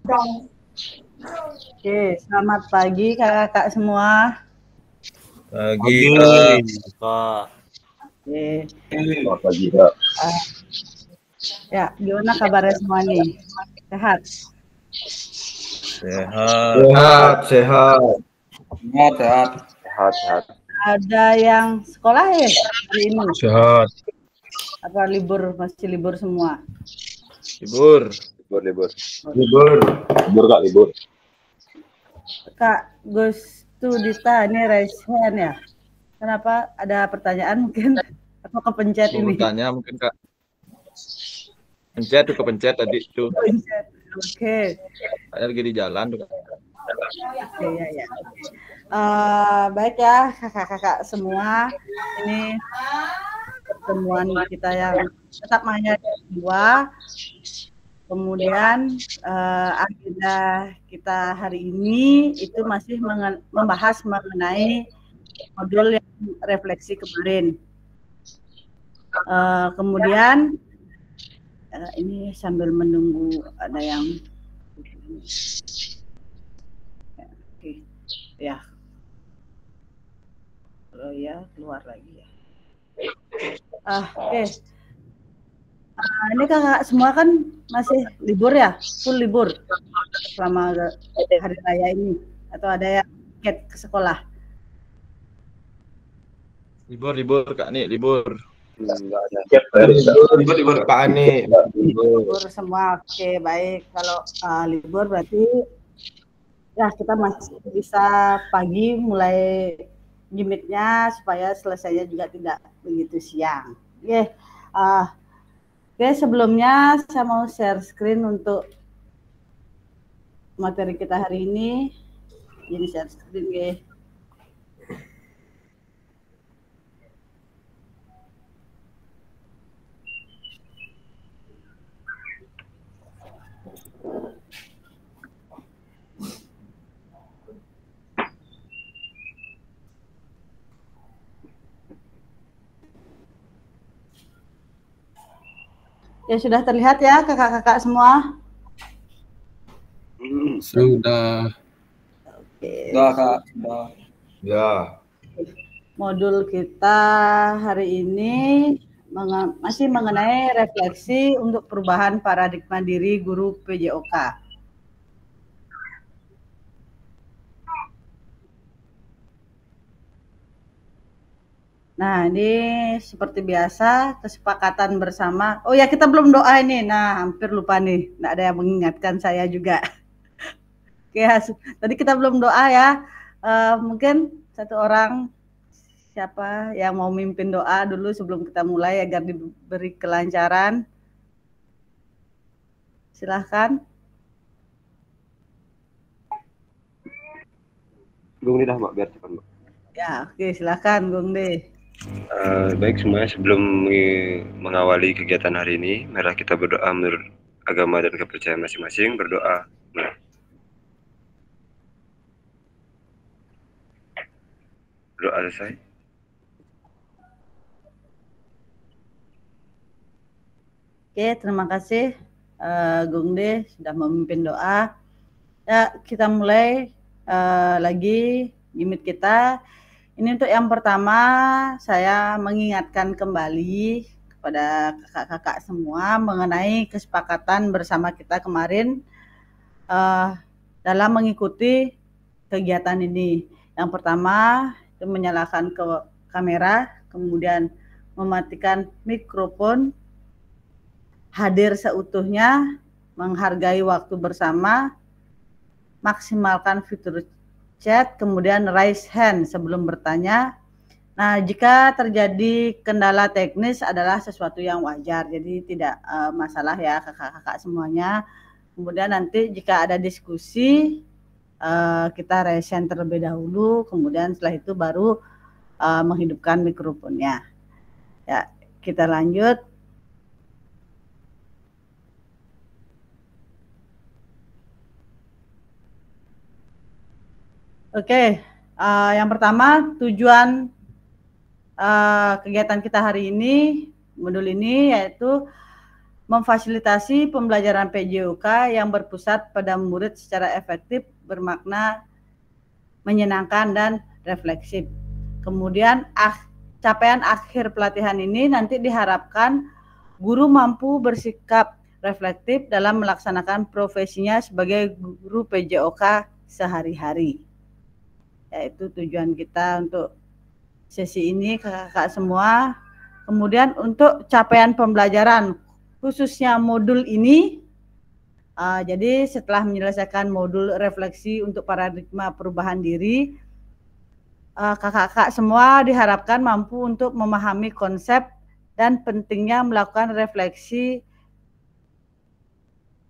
Oke, selamat pagi kakak-kakak semua. Pagi, Kak. Oke. Selamat pagi, Kak. Ya, gimana kabarnya semua nih? Sehat? Sehat. Sehat. Ada yang sekolah ya hari ini? Sehat. Apa masih libur semua? Libur. Libur, Kak, libur. Kak Gustudita, ini raise hand ya? Kenapa ada pertanyaan mungkin? Atau kepencet Mau ini? bertanya mungkin, Kak. Kepencet tadi tuh. Kepencet. Oke. Saya lagi di jalan tuh, Kak. Oke, ya. Baik ya kakak-kakak semua. Ini pertemuan kita yang tetap hanya dua. Kemudian agenda kita hari ini itu masih membahas mengenai modul yang refleksi kemarin. Kemudian ini sambil menunggu ada yang ya, kalau ya keluar lagi ya. Oke. Ini kakak semua kan masih libur ya, full libur selama hari raya ini, atau ada yang tiket ke sekolah? Libur, Kak, nih, libur. Enggak ada. Libur, Pak Ani. Libur semua, oke, baik. Kalau libur berarti ya kita masih bisa pagi mulai gimitnya supaya selesainya juga tidak begitu siang. Oke, sebelumnya saya mau share screen untuk materi kita hari ini. Ini share screen, guys. Ya, sudah terlihat ya kakak-kakak semua? Sudah. Oke. Sudah, Kak. Sudah. Ya. Modul kita hari ini masih mengenai refleksi untuk perubahan paradigma diri guru PJOK. Nah, ini seperti biasa kesepakatan bersama. Oh ya, kita belum doa ini. Nah, hampir lupa nih. Nggak ada yang mengingatkan saya juga. Oke, tadi kita belum doa ya. Mungkin satu orang siapa yang mau mimpin doa dulu sebelum kita mulai agar diberi kelancaran. Silahkan. Gung dah, Mbak, biar cepat, Mbak. Ya, oke, silahkan Gung De. Baik semuanya, sebelum mengawali kegiatan hari ini, marilah kita berdoa menurut agama dan kepercayaan masing-masing. Berdoa. Doa selesai. Oke, terima kasih Gung De sudah memimpin doa. Ya, kita mulai lagi gimit kita. Ini untuk yang pertama, saya mengingatkan kembali kepada kakak-kakak semua mengenai kesepakatan bersama kita kemarin dalam mengikuti kegiatan ini. Yang pertama, itu menyalakan kamera, kemudian mematikan mikrofon, hadir seutuhnya, menghargai waktu bersama, maksimalkan fitur chat, kemudian raise hand sebelum bertanya. Nah, jika terjadi kendala teknis adalah sesuatu yang wajar, jadi tidak masalah ya kakak-kakak semuanya. Kemudian nanti jika ada diskusi, kita raise hand terlebih dahulu, kemudian setelah itu baru menghidupkan mikrofonnya. Ya, kita lanjut. Oke, yang pertama tujuan kegiatan kita hari ini, modul ini yaitu memfasilitasi pembelajaran PJOK yang berpusat pada murid secara efektif, bermakna, menyenangkan, dan refleksif. Kemudian capaian akhir pelatihan ini nanti diharapkan guru mampu bersikap reflektif dalam melaksanakan profesinya sebagai guru PJOK sehari-hari. Yaitu tujuan kita untuk sesi ini, kakak-kakak semua. Kemudian untuk capaian pembelajaran, khususnya modul ini, jadi setelah menyelesaikan modul refleksi untuk paradigma perubahan diri, kakak-kakak semua diharapkan mampu untuk memahami konsep dan pentingnya melakukan refleksi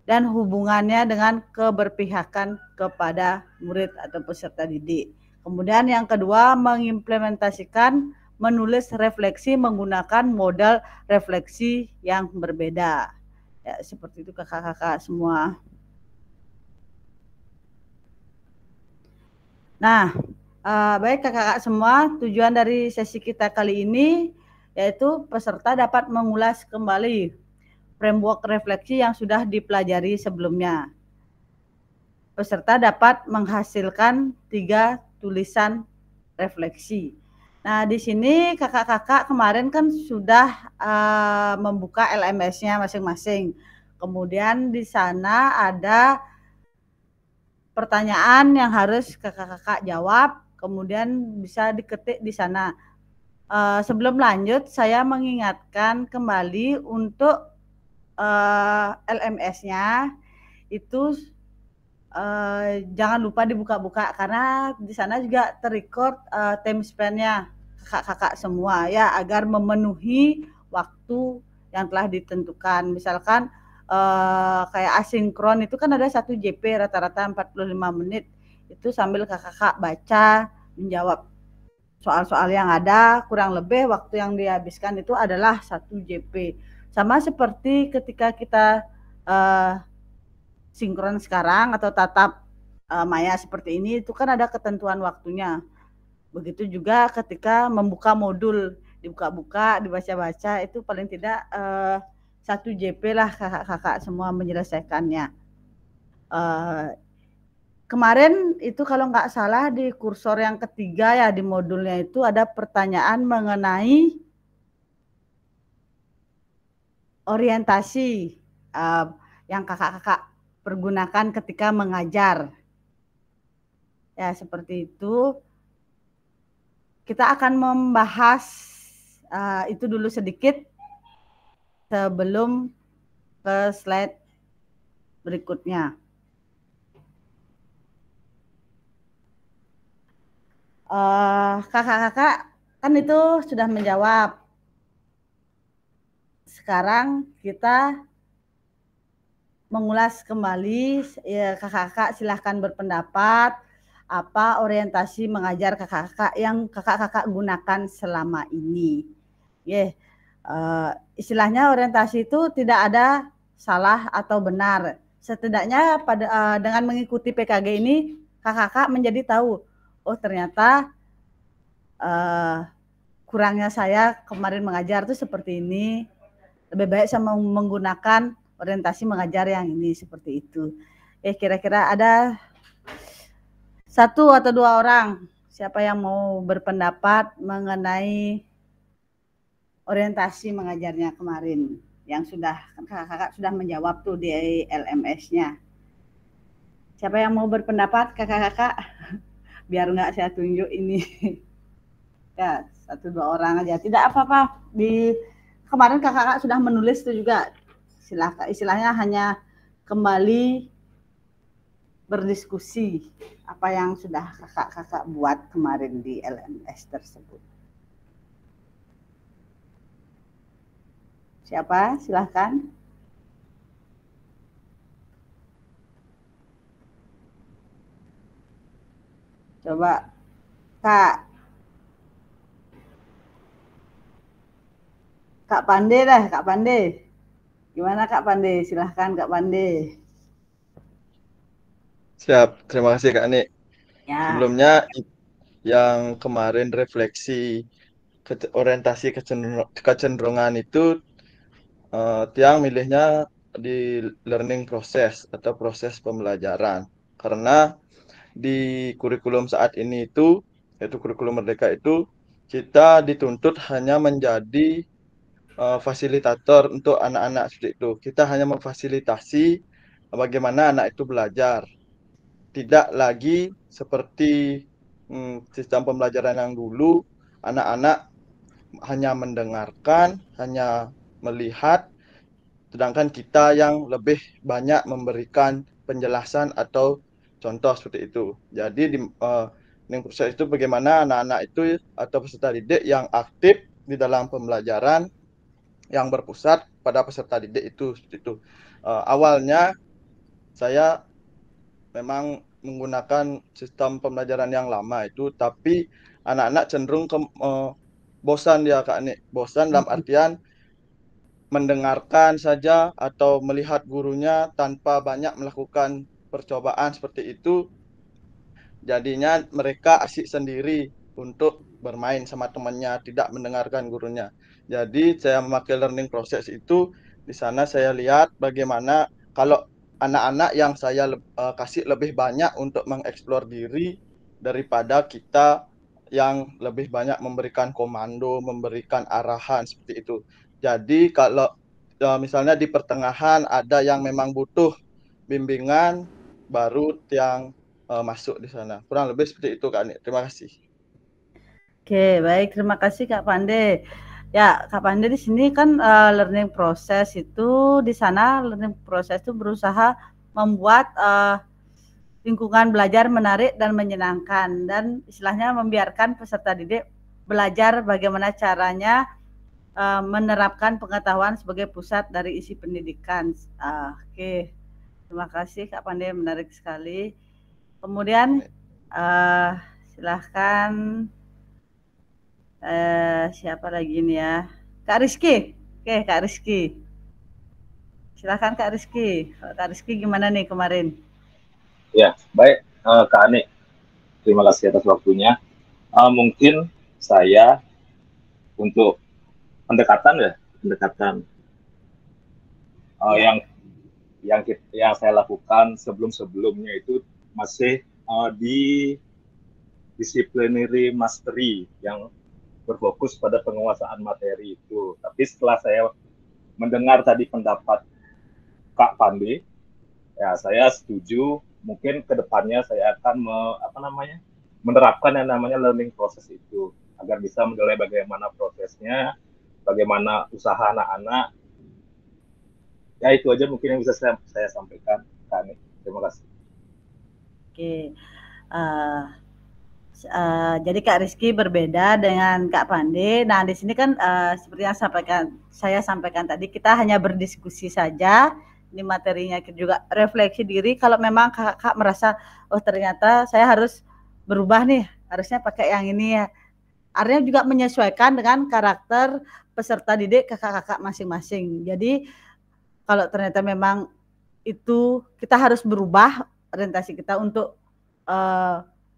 dan hubungannya dengan keberpihakan kepada murid atau peserta didik. Kemudian yang kedua, mengimplementasikan menulis refleksi menggunakan modal refleksi yang berbeda. Ya, seperti itu kakak-kakak semua. Nah, baik kakak-kakak semua, tujuan dari sesi kita kali ini yaitu peserta dapat mengulas kembali framework refleksi yang sudah dipelajari sebelumnya. Peserta dapat menghasilkan 3 tulisan refleksi. Nah, di sini kakak-kakak kemarin kan sudah membuka LMS-nya masing-masing. Kemudian di sana ada pertanyaan yang harus kakak-kakak jawab, kemudian bisa diketik di sana. Sebelum lanjut, saya mengingatkan kembali untuk LMS-nya itu jangan lupa dibuka-buka karena di sana juga terrecord time span-nya kakak-kakak semua ya, agar memenuhi waktu yang telah ditentukan. Misalkan kayak asinkron itu kan ada 1 JP rata-rata 45 menit, itu sambil kakak-kakak baca, menjawab soal-soal yang ada, kurang lebih waktu yang dihabiskan itu adalah 1 JP. Sama seperti ketika kita sinkron sekarang atau tatap maya seperti ini, itu kan ada ketentuan waktunya. Begitu juga ketika membuka modul, dibuka-buka, dibaca-baca, itu paling tidak 1 JP lah kakak-kakak semua menyelesaikannya. Kemarin itu kalau nggak salah di kursor yang ketiga ya, di modulnya itu ada pertanyaan mengenai orientasi yang kakak-kakak pergunakan ketika mengajar. Ya, seperti itu. Kita akan membahas itu dulu sedikit sebelum ke slide berikutnya. Kakak-kakak kan itu sudah menjawab. Sekarang kita mengulas kembali, ya, kakak-kakak silahkan berpendapat apa orientasi mengajar kakak-kakak yang kakak-kakak gunakan selama ini. Istilahnya orientasi itu tidak ada salah atau benar. Setidaknya dengan mengikuti PKG ini kakak-kakak menjadi tahu, oh ternyata kurangnya saya kemarin mengajar itu seperti ini. Lebih baik saya menggunakan orientasi mengajar yang ini, seperti itu. Kira-kira ada 1 atau 2 orang siapa yang mau berpendapat mengenai orientasi mengajarnya kemarin yang sudah kakak-kakak sudah menjawab tuh di LMS-nya. Siapa yang mau berpendapat kakak-kakak? Biar nggak saya tunjuk ini. Ya, 1-2 orang aja. Tidak apa-apa. Kemarin kakak-kakak sudah menulis itu juga. Silakan, istilahnya hanya kembali berdiskusi apa yang sudah kakak-kakak buat kemarin di LMS tersebut. Siapa? Silahkan. Coba Kak Pande dah, Kak Pande. Gimana Kak Pande? Silahkan Kak Pande. Siap, terima kasih Kak Ani. Ya. Sebelumnya yang kemarin refleksi orientasi kecenderungan itu Tiang milihnya di learning process atau proses pembelajaran. Karena di kurikulum saat ini itu, yaitu kurikulum Merdeka itu, kita dituntut hanya menjadi fasilitator untuk anak-anak seperti itu. Kita hanya memfasilitasi bagaimana anak itu belajar. Tidak lagi seperti sistem pembelajaran yang dulu, anak-anak hanya mendengarkan, hanya melihat, sedangkan kita yang lebih banyak memberikan penjelasan atau contoh seperti itu. Jadi di proses itu bagaimana anak-anak itu atau peserta didik yang aktif di dalam pembelajaran yang berpusat pada peserta didik itu seperti itu. Awalnya saya memang menggunakan sistem pembelajaran yang lama itu, tapi anak-anak cenderung bosan dia Kak Nik. Bosan dalam artian mendengarkan saja atau melihat gurunya tanpa banyak melakukan percobaan seperti itu. Jadinya mereka asik sendiri untuk bermain sama temannya, tidak mendengarkan gurunya. Jadi saya memakai learning process itu, di sana saya lihat bagaimana kalau anak-anak yang saya kasih lebih banyak untuk mengeksplor diri daripada kita yang lebih banyak memberikan komando, memberikan arahan seperti itu. Jadi kalau misalnya di pertengahan ada yang memang butuh bimbingan, baru yang masuk di sana. Kurang lebih seperti itu Kak Nik. Terima kasih. Oke, baik. Terima kasih Kak Pande. Ya, Kak Pande di sini kan learning process itu di sana learning process itu berusaha membuat lingkungan belajar menarik dan menyenangkan dan istilahnya membiarkan peserta didik belajar bagaimana caranya menerapkan pengetahuan sebagai pusat dari isi pendidikan. Oke, terima kasih Kak Pande, menarik sekali. Kemudian silahkan siapa lagi nih ya? Kak Rizky. Oke, Kak Rizky. Silahkan Kak Rizky. Kak Rizky gimana nih kemarin? Ya, baik Kak Ani. Terima kasih atas waktunya. Mungkin saya untuk pendekatan yang saya lakukan sebelumnya itu masih di disciplinary mastery yang berfokus pada penguasaan materi itu. Tapi setelah saya mendengar tadi pendapat Kak Pandi, ya saya setuju. Mungkin kedepannya saya akan menerapkan yang namanya learning process itu agar bisa menilai bagaimana prosesnya, bagaimana usaha anak-anak. Ya itu aja mungkin yang bisa saya sampaikan, Kak Ani. Terima kasih. Oke. Jadi Kak Rizky berbeda dengan Kak Pande. Nah di sini kan seperti yang saya sampaikan tadi, kita hanya berdiskusi saja. Ini materinya juga refleksi diri. Kalau memang kakak merasa, oh ternyata saya harus berubah nih, harusnya pakai yang ini ya. Artinya juga menyesuaikan dengan karakter peserta didik kakak-kakak masing-masing. Jadi kalau ternyata memang itu kita harus berubah orientasi kita untuk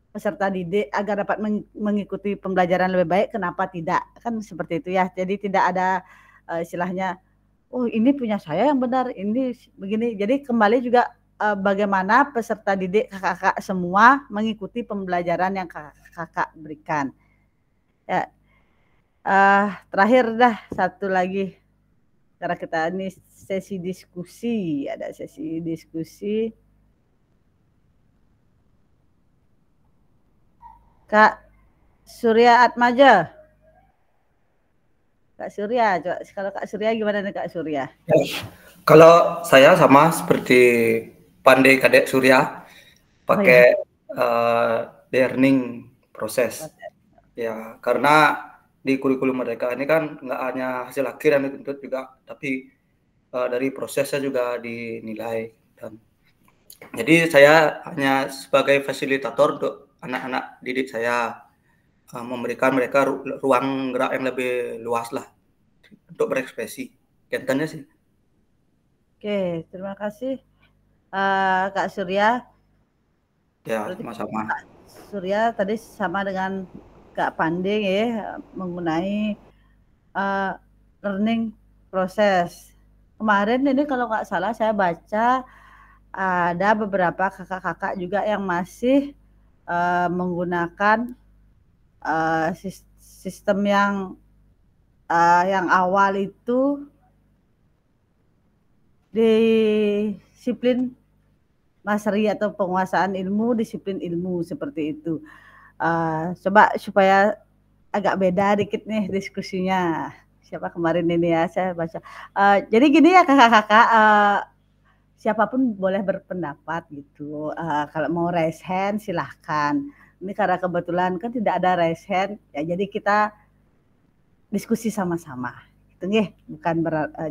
peserta didik agar dapat mengikuti pembelajaran lebih baik, kenapa tidak? Kan seperti itu ya. Jadi tidak ada istilahnya, oh ini punya saya yang benar, ini begini. Jadi kembali juga bagaimana peserta didik kakak-kakak semua mengikuti pembelajaran yang kakak berikan. Ya, terakhir dah satu lagi, karena kita ini sesi diskusi, ada sesi diskusi. Kak Surya Atmaja. Kak Surya, coba kalau Kak Surya gimana nih Kak Surya? Ya, kalau saya sama seperti Pandai Kadek Surya, pakai learning proses. Ya, karena di kurikulum Merdeka ini kan nggak hanya hasil akhir yang dituntut juga, tapi dari prosesnya juga dinilai. Dan jadi saya hanya sebagai fasilitator untuk anak-anak didik saya, memberikan mereka ruang gerak yang lebih luas lah untuk berekspresi. Kaitannya sih. Oke, terima kasih Kak Surya. Ya, sama-sama. Kak Surya tadi sama dengan Kak Pandey ya, mengenai learning proses. kemarin ini kalau nggak salah saya baca ada beberapa kakak-kakak juga yang masih menggunakan sistem yang awal itu disiplin mastery atau penguasaan ilmu, disiplin ilmu seperti itu. Coba supaya agak beda dikit nih diskusinya. Siapa kemarin ini ya saya baca. Jadi gini ya kakak-kakak, siapapun boleh berpendapat gitu. Kalau mau raise hand silahkan. Ini karena kebetulan kan tidak ada raise hand, ya jadi kita diskusi sama-sama. Gitu nggih, bukan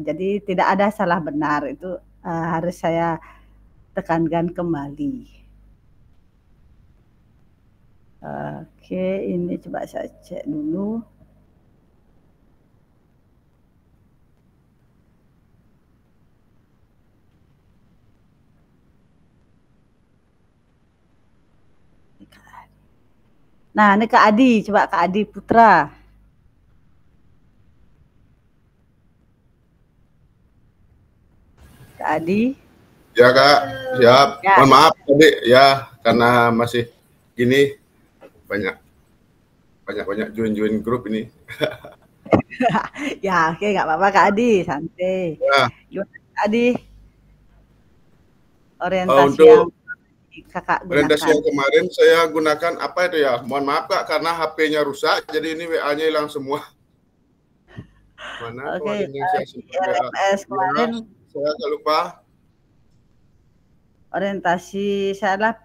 jadi tidak ada salah benar, itu harus saya tekankan kembali. Oke, ini coba saya cek dulu. Nah, ini Kak Adi, coba Kak Adi Putra. Kak Adi. Ya Kak, siap. Ya. Mohon maaf tadi ya karena masih gini banyak join grup ini. Ya, oke, nggak apa-apa Kak Adi, santai. Ya. Gimana Kak Adi? Orientasi yang Kakak gunakan. Orientasi yang kemarin saya gunakan apa itu ya? Mohon maaf Kak, karena HP-nya rusak, jadi ini WA-nya hilang semua. Mana? Oke, RMS kemarin saya nggak lupa. Orientasi saya adalah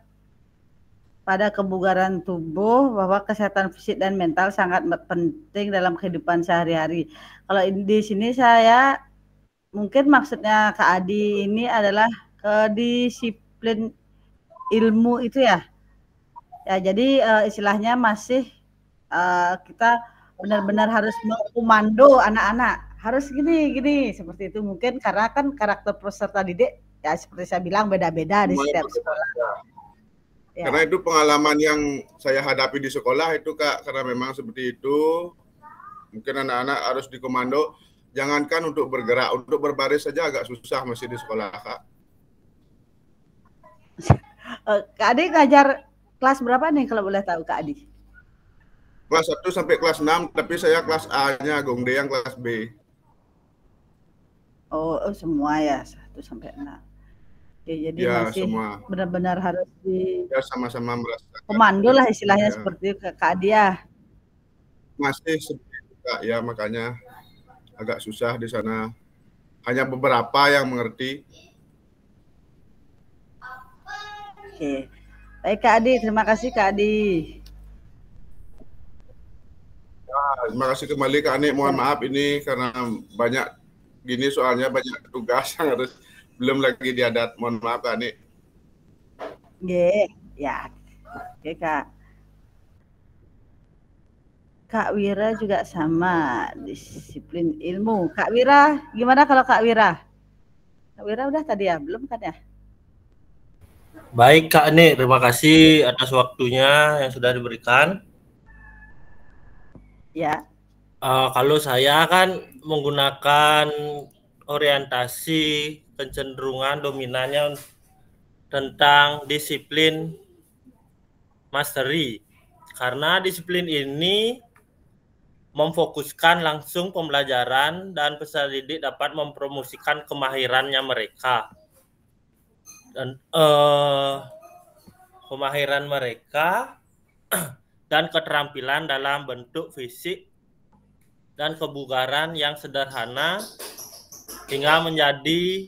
pada kebugaran tubuh, bahwa kesehatan fisik dan mental sangat penting dalam kehidupan sehari-hari. Kalau di sini saya mungkin maksudnya Kak Adi ini adalah kedisiplin ilmu itu ya. Ya, jadi istilahnya masih kita benar-benar harus mengkomando anak-anak. Harus gini seperti itu, mungkin karena kan karakter peserta didik ya seperti saya bilang beda-beda di setiap sekolah. Ya. Karena itu pengalaman yang saya hadapi di sekolah itu Kak, karena memang seperti itu. Mungkin anak-anak harus dikomando, jangankan untuk bergerak, untuk berbaris saja agak susah masih di sekolah Kak. Kak Adi ngajar kelas berapa nih kalau boleh tahu Kak Adi? Kelas 1 sampai kelas 6, tapi saya kelas A-nya, Gong De yang kelas B. Oh semua ya, 1 sampai 6. Oke, jadi ya, masih benar-benar harus ya, sama-sama merasakan. Komando lah istilahnya ya. Seperti itu Kak Dia. Masih seperti itu Kak, ya makanya agak susah di sana. Hanya beberapa yang mengerti. Oke, baik Kak Adi, terima kasih Kak Adi. Ya, terima kasih kembali Kak Ani. Mohon maaf ini karena banyak gini soalnya banyak tugas yang harus belum lagi diadat. Mohon maaf Kak Ani. Ya. Oke Kak. Kak Wira juga sama, disiplin ilmu. Kak Wira, gimana kalau Kak Wira? Kak Wira udah tadi ya, belum kan ya? Baik Kak Ani, terima kasih atas waktunya yang sudah diberikan. Ya. Kalau saya kan menggunakan orientasi kecenderungan dominannya tentang disiplin mastery, karena disiplin ini memfokuskan langsung pembelajaran dan peserta didik dapat mempromosikan kemahirannya mereka dan kemahiran mereka dan keterampilan dalam bentuk fisik dan kebugaran yang sederhana hingga menjadi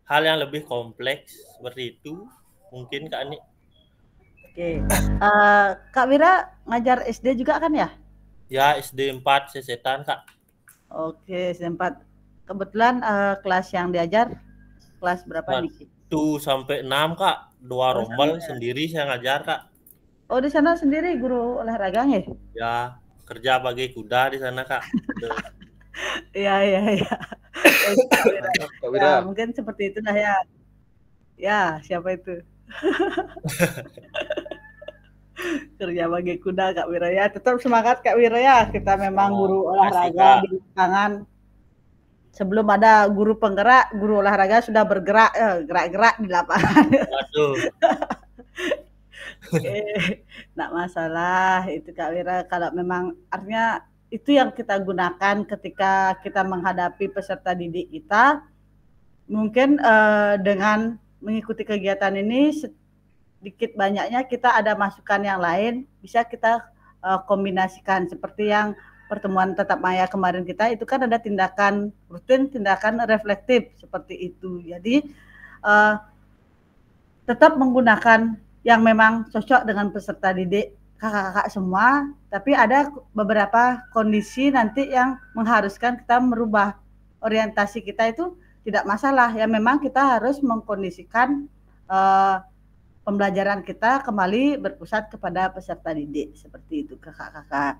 hal yang lebih kompleks seperti itu mungkin Kak Ani. Oke, Kak Wira ngajar SD juga kan ya? Ya, SD 4 Sesetan Kak. Oke, SD 4. Kebetulan kelas yang diajar kelas berapa nih? 1 sampai 6 Kak. 2 rombel sendiri saya ngajar Kak. Oh, di sana sendiri guru olahraganya? Ya, kerja bagi kuda di sana Kak. Iya. Ya, mungkin seperti itu dah ya. Ya, siapa itu? Kerja bagi kuda Kak Wira ya. Tetap semangat Kak Wira ya. Kita memang guru olahraga di lapangan. sebelum ada guru penggerak, guru olahraga sudah bergerak, gerak-gerak di lapangan. Waduh. Nggak masalah itu Kak Wira, kalau memang artinya itu yang kita gunakan ketika kita menghadapi peserta didik kita. Mungkin dengan mengikuti kegiatan ini sedikit banyaknya kita ada masukan yang lain, bisa kita kombinasikan seperti yang pertemuan tatap maya kemarin kita itu kan ada tindakan rutin, tindakan reflektif seperti itu. Jadi tetap menggunakan yang memang cocok dengan peserta didik kakak-kakak semua, tapi ada beberapa kondisi nanti yang mengharuskan kita merubah orientasi kita, itu tidak masalah ya, memang kita harus mengkondisikan pembelajaran kita kembali berpusat kepada peserta didik seperti itu kakak-kakak.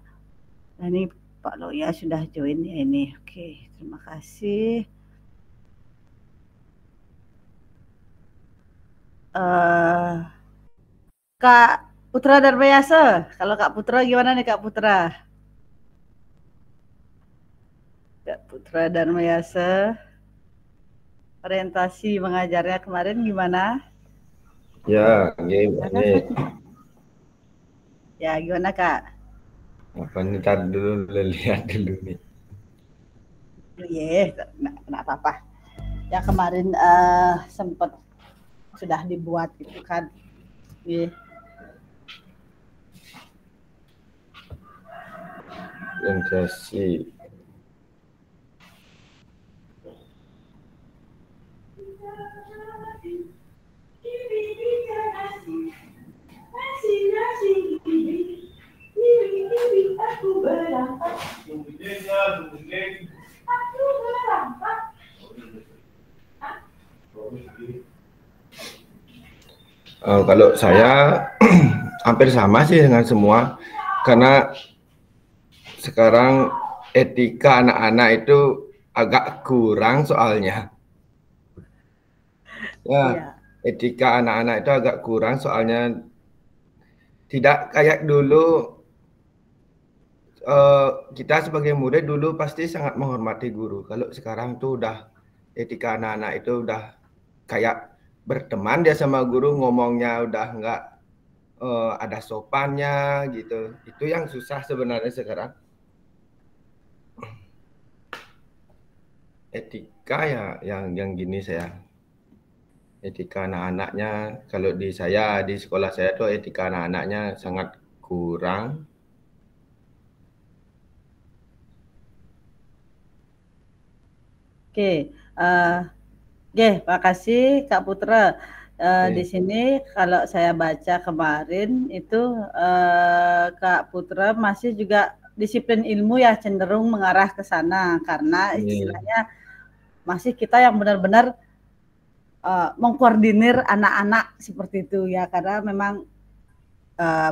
Nah, ini Pak Loya sudah join ya ini. Oke, terima kasih. Kak Putra Darmayasa, kalau Kak Putra gimana nih Kak Putra? Kak Putra Darmayasa, orientasi mengajarnya kemarin gimana? Ya, gimana? Ya, gimana Kak? Apa nih, tar dulu, lihat dulu nih. Iya, nggak apa-apa. Ya kemarin sempat sudah dibuat gitu kan. Iya. Orientasi. Kalau saya hampir sama sih dengan semua, karena sekarang etika anak-anak itu agak kurang soalnya. Ya, etika anak-anak itu agak kurang soalnya, tidak kayak dulu. Kita sebagai murid dulu pasti sangat menghormati guru. Kalau sekarang tuh udah etika anak-anak itu udah kayak berteman dia sama guru, ngomongnya udah nggak ada sopannya gitu. Itu yang susah sebenarnya sekarang. Etika ya yang gini saya. Etika anak-anaknya, kalau di saya, di sekolah saya tuh etika anak-anaknya sangat kurang. Oke, makasih Kak Putra. Di sini kalau saya baca kemarin itu Kak Putra masih juga disiplin ilmu ya, cenderung mengarah ke sana, karena istilahnya masih kita yang benar-benar mengkoordinir anak-anak seperti itu ya, karena memang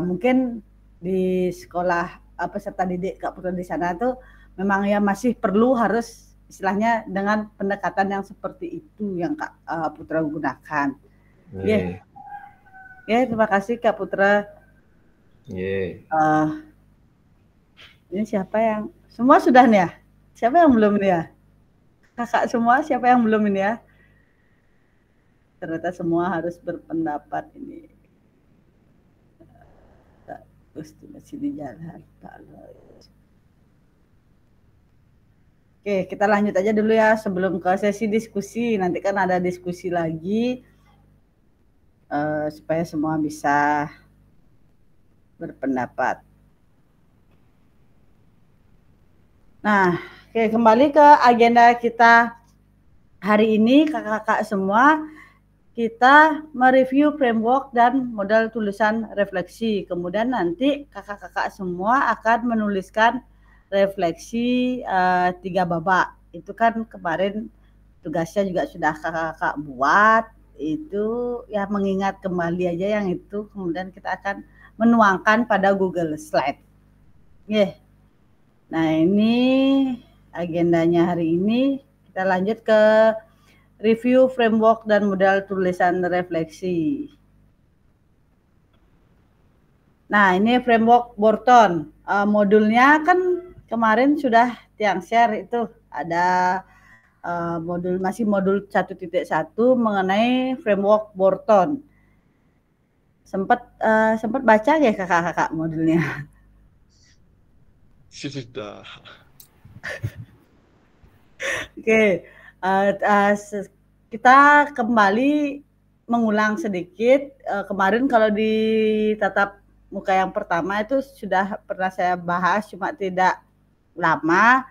mungkin di sekolah peserta didik Kak Putra di sana tuh memang ya masih perlu harus istilahnya dengan pendekatan yang seperti itu yang Kak Putra gunakan. Terima kasih Kak Putra. Ini siapa yang semua sudah nih ya? Siapa yang belum nih ya? Kakak semua siapa yang belum ini ya? Ternyata semua harus berpendapat ini. Terus masih di jalan. Oke, kita lanjut aja dulu ya sebelum ke sesi diskusi. Nanti kan ada diskusi lagi supaya semua bisa berpendapat. Nah, oke, kembali ke agenda kita hari ini, kakak-kakak semua. Kita mereview framework dan model tulisan refleksi. Kemudian nanti kakak-kakak semua akan menuliskan refleksi 3 babak. Itu kan kemarin tugasnya juga sudah kakak-kakak buat. Itu ya mengingat kembali aja yang itu. Kemudian kita akan menuangkan pada Google Slide. Nah, ini agendanya hari ini. Kita lanjut ke review framework dan model tulisan refleksi. Nah, ini framework Borton. Modulnya kan kemarin sudah Tiang share, itu ada modul 1.1 mengenai framework Borton. Sempat baca ya kakak-kakak modulnya? Sudah. Oke, kita kembali mengulang sedikit. Kemarin kalau di tatap muka yang pertama itu sudah pernah saya bahas, cuma tidak lama,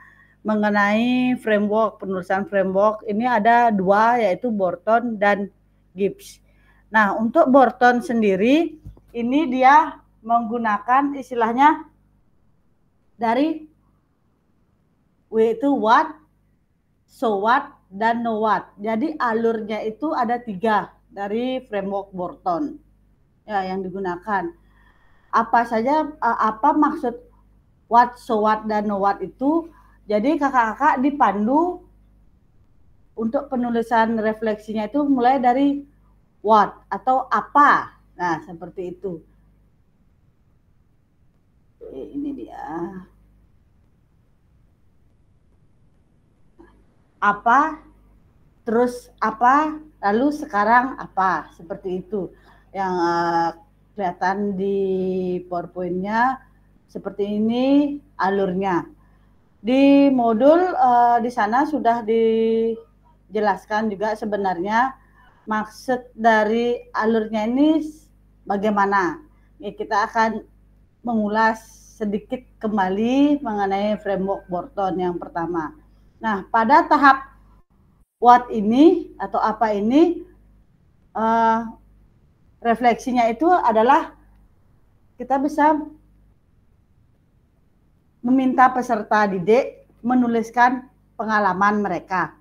mengenai framework, penulisan framework. Ini ada dua, yaitu Borton dan Gibbs. Nah, untuk Borton sendiri, ini dia menggunakan istilahnya dari W itu what, so what, dan know what. Jadi alurnya itu ada 3 dari framework Borton ya yang digunakan. Apa saja, apa maksud what, so what, dan know what itu? Jadi kakak-kakak dipandu untuk penulisan refleksinya itu mulai dari what atau apa. Nah, seperti itu. Ini dia. Apa, terus apa, lalu sekarang apa, seperti itu. Yang kelihatan di PowerPoint-nya seperti ini alurnya. Di modul di sana sudah dijelaskan juga sebenarnya maksud dari alurnya ini bagaimana. Ya, kita akan mengulas sedikit kembali mengenai framework Borton yang pertama. Nah, pada tahap what ini atau apa ini, refleksinya itu adalah kita bisa meminta peserta didik menuliskan pengalaman mereka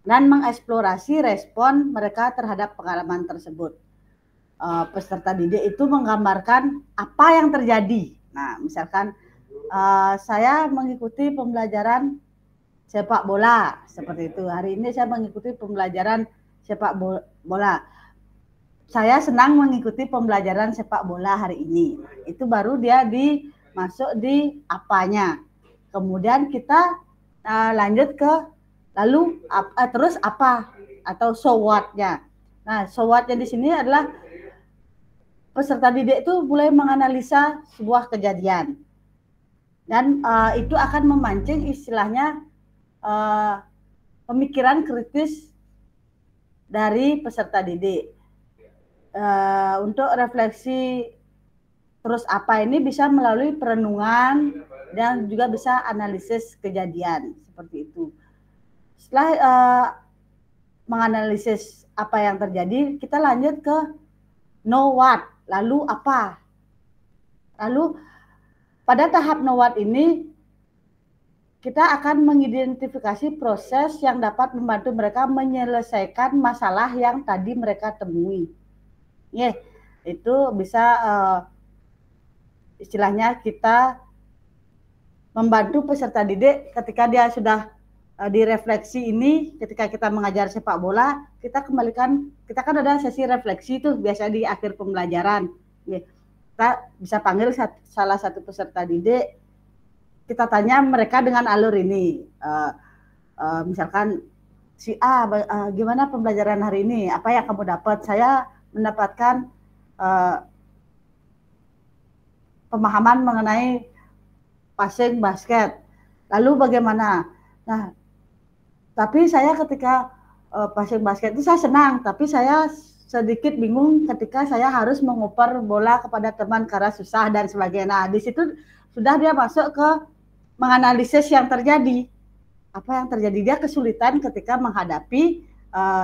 dan mengeksplorasi respon mereka terhadap pengalaman tersebut. Peserta didik itu menggambarkan apa yang terjadi. Nah, misalkan saya mengikuti pembelajaran sepak bola seperti itu. Hari ini saya mengikuti pembelajaran sepak bola. Saya senang mengikuti pembelajaran sepak bola hari ini. Itu baru dia masuk di apanya. Kemudian kita lanjut ke lalu terus apa atau so what-nya. Nah, so what-nya di sini adalah peserta didik itu mulai menganalisa sebuah kejadian. Dan itu akan memancing istilahnya pemikiran kritis dari peserta didik. Untuk refleksi terus apa ini bisa melalui perenungan dan juga bisa analisis kejadian seperti itu. Setelah menganalisis apa yang terjadi, kita lanjut ke know what, lalu apa. Lalu pada tahap know what ini kita akan mengidentifikasi proses yang dapat membantu mereka menyelesaikan masalah yang tadi mereka temui. Ya, itu bisa istilahnya kita membantu peserta didik ketika dia sudah direfleksi ini, ketika kita mengajar sepak bola, kita kan ada sesi refleksi itu biasa di akhir pembelajaran. Ya, kita bisa panggil salah satu peserta didik, kita tanya mereka dengan alur ini, misalkan si A, gimana pembelajaran hari ini? Apa yang kamu dapat? Saya mendapatkan pemahaman mengenai passing basket. Lalu bagaimana? Nah, tapi saya ketika passing basket itu saya senang, tapi saya sedikit bingung ketika saya harus mengoper bola kepada teman karena susah dan sebagainya. Nah, di situ sudah dia masuk ke menganalisis yang terjadi. Apa yang terjadi, dia kesulitan ketika menghadapi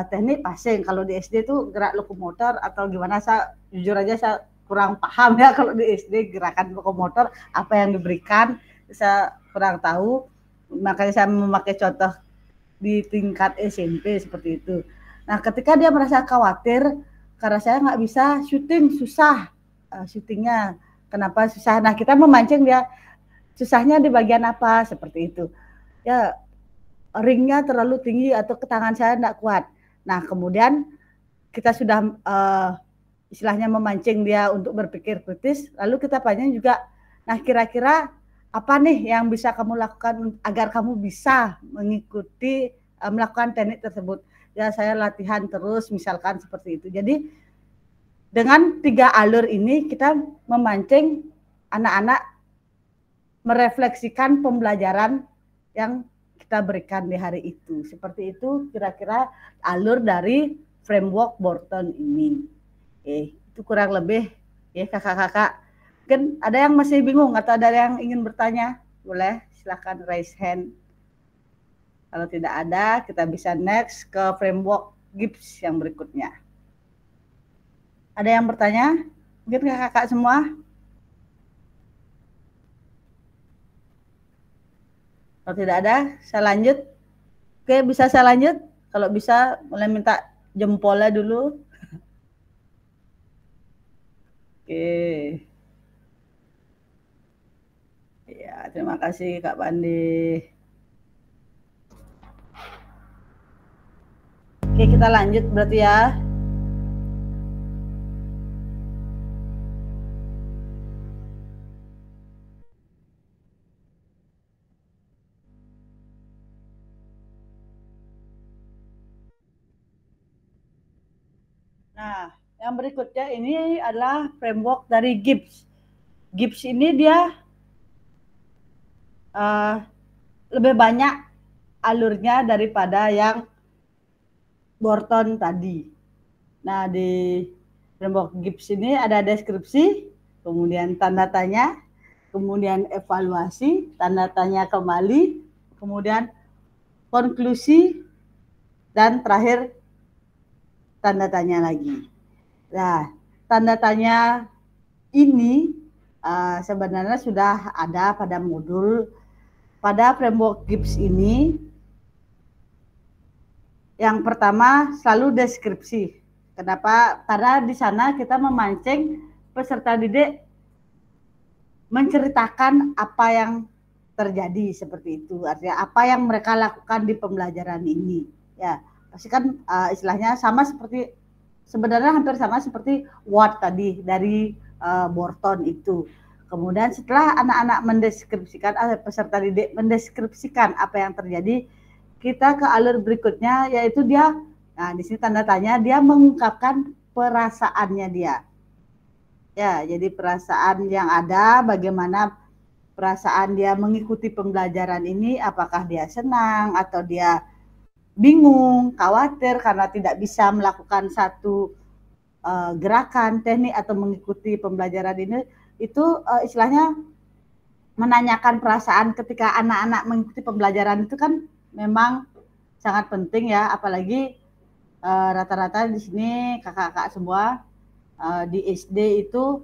teknik passing. Kalau di SD itu gerak lokomotor atau gimana, saya jujur aja saya kurang paham ya kalau di SD gerakan lokomotor apa yang diberikan, saya kurang tahu. Makanya saya memakai contoh di tingkat SMP seperti itu. Nah, ketika dia merasa khawatir karena saya nggak bisa syuting, susah syutingnya, kenapa susah? Nah, kita memancing dia, susahnya di bagian apa, seperti itu. Ya, ringnya terlalu tinggi atau ke tangan saya nggak kuat. Nah, kemudian kita sudah istilahnya memancing dia untuk berpikir kritis, lalu kita tanya juga, nah kira-kira apa nih yang bisa kamu lakukan agar kamu bisa mengikuti melakukan teknik tersebut. Ya saya latihan terus misalkan seperti itu. Jadi dengan 3 alur ini kita memancing anak-anak merefleksikan pembelajaran yang kita berikan di hari itu. Seperti itu kira-kira alur dari framework Borton ini. Itu kurang lebih ya kakak-kakak. Mungkin ada yang masih bingung atau ada yang ingin bertanya? Boleh silahkan raise hand. Kalau tidak ada, kita bisa next ke framework Gibbs yang berikutnya. Ada yang bertanya? Mungkin kakak-kakak semua? Kalau tidak ada, saya lanjut. Oke, bisa saya lanjut? Kalau bisa, boleh minta jempolnya dulu. Oke. Ya, terima kasih Kak Pandi. Oke, kita lanjut berarti ya. Nah, yang berikutnya ini adalah framework dari Gibbs. Gibbs ini dia lebih banyak alurnya daripada yang Borton tadi. Nah, di framework Gibbs ini ada deskripsi, kemudian tanda tanya, kemudian evaluasi, tanda tanya kembali, kemudian konklusi, dan terakhir tanda tanya lagi. Nah, tanda tanya ini sebenarnya sudah ada pada modul pada framework Gibbs ini. Yang pertama selalu deskripsi. Kenapa? Karena di sana kita memancing peserta didik menceritakan apa yang terjadi seperti itu. Artinya apa yang mereka lakukan di pembelajaran ini. Ya, pasti kan istilahnya sama seperti sebenarnya hampir sama seperti what tadi dari Borton itu. Kemudian setelah anak-anak mendeskripsikan, peserta didik mendeskripsikan apa yang terjadi, kita ke alur berikutnya yaitu dia, nah di sini tanda tanya, dia mengungkapkan perasaannya dia. Ya, jadi perasaan yang ada, bagaimana perasaan dia mengikuti pembelajaran ini, apakah dia senang atau dia bingung, khawatir karena tidak bisa melakukan satu gerakan, teknik atau mengikuti pembelajaran ini. Itu istilahnya menanyakan perasaan ketika anak-anak mengikuti pembelajaran itu kan memang sangat penting ya, apalagi rata-rata di sini kakak-kakak semua di SD itu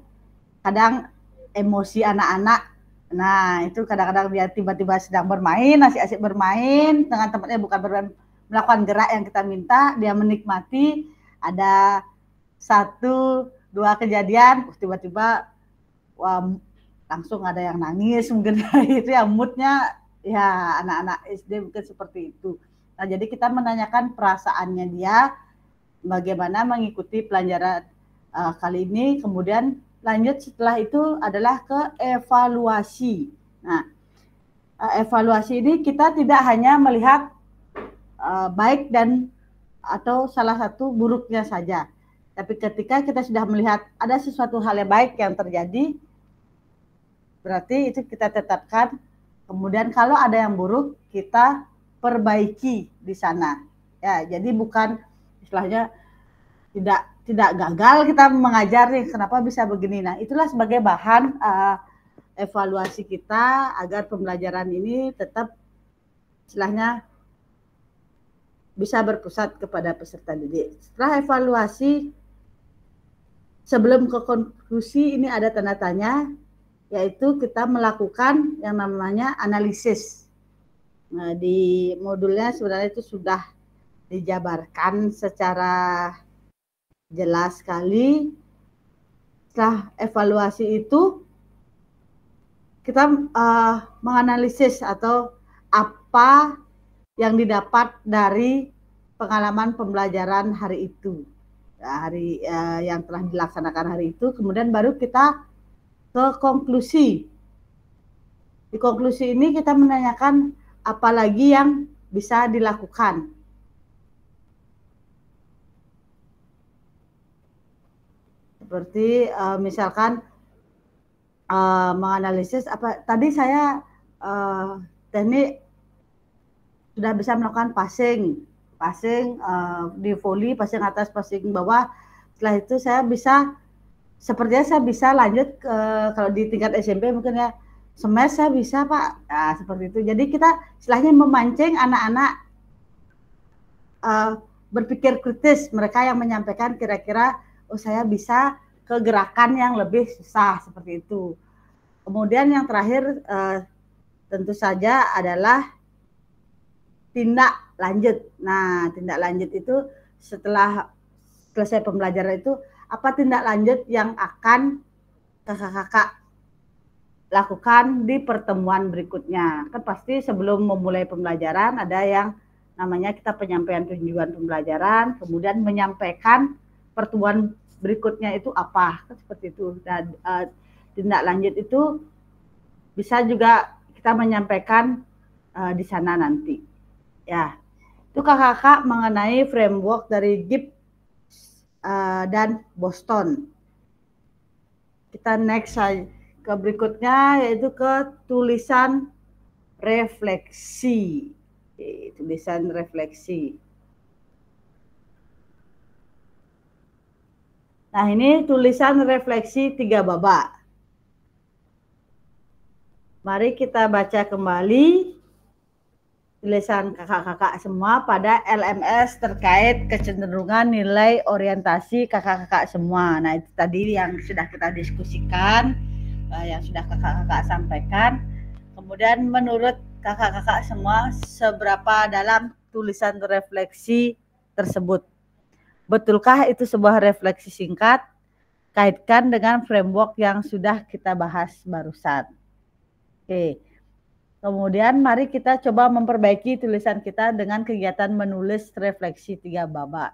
kadang emosi anak-anak. Nah, itu kadang-kadang dia tiba-tiba sedang bermain, asik-asik bermain dengan temannya, bukan bermain, melakukan gerak yang kita minta, dia menikmati, ada 1-2 kejadian, tiba-tiba wah, langsung ada yang nangis, mungkin itu yang moodnya ya anak-anak SD mungkin seperti itu. Nah, jadi kita menanyakan perasaannya dia, bagaimana mengikuti pelajaran kali ini, kemudian lanjut setelah itu adalah ke evaluasi. Nah, evaluasi ini kita tidak hanya melihat baik dan atau salah satu buruknya saja. Tapi ketika kita sudah melihat ada sesuatu hal yang baik yang terjadi, berarti itu kita tetapkan. Kemudian kalau ada yang buruk, kita perbaiki di sana. Ya, jadi bukan istilahnya tidak gagal kita mengajar nih, kenapa bisa begini. Nah, itulah sebagai bahan evaluasi kita agar pembelajaran ini tetap istilahnya bisa berpusat kepada peserta didik. Setelah evaluasi, sebelum ke konklusi ini ada tanda tanya, yaitu kita melakukan yang namanya analisis. Nah, di modulnya sebenarnya itu sudah dijabarkan secara jelas sekali. Setelah evaluasi itu, kita menganalisis atau apa yang didapat dari pengalaman pembelajaran hari itu, hari yang telah dilaksanakan hari itu. Kemudian baru kita ke konklusi. Di konklusi ini kita menanyakan apa lagi yang bisa dilakukan. Seperti misalkan menganalisis apa tadi saya teknik sudah bisa melakukan passing di volley, passing atas, passing bawah. Setelah itu saya bisa, sepertinya saya bisa lanjut ke, kalau di tingkat SMP mungkin ya, smash saya bisa Pak. Nah, seperti itu. Jadi kita istilahnya memancing anak-anak berpikir kritis, mereka yang menyampaikan kira-kira, oh saya bisa ke gerakan yang lebih susah, seperti itu. Kemudian yang terakhir tentu saja adalah tindak lanjut. Nah, tindak lanjut itu setelah selesai pembelajaran itu, apa tindak lanjut yang akan kakak-kakak lakukan di pertemuan berikutnya. Kan pasti sebelum memulai pembelajaran ada yang namanya kita penyampaian tujuan pembelajaran, kemudian menyampaikan pertemuan berikutnya itu apa, kan seperti itu. Dan tindak lanjut itu bisa juga kita menyampaikan di sana nanti. Ya, itu kakak-kakak mengenai framework dari Gibbs dan Boston. Kita next ke berikutnya, yaitu ke tulisan refleksi. Tulisan refleksi. Nah, ini tulisan refleksi 3 babak. Mari kita baca kembali tulisan kakak-kakak semua pada LMS terkait kecenderungan nilai orientasi kakak-kakak semua. Nah, itu tadi yang sudah kita diskusikan, yang sudah kakak-kakak sampaikan. Kemudian menurut kakak-kakak semua, seberapa dalam tulisan refleksi tersebut? Betulkah itu sebuah refleksi singkat? Kaitkan dengan framework yang sudah kita bahas barusan. Oke. Kemudian mari kita coba memperbaiki tulisan kita dengan kegiatan menulis refleksi 3 babak.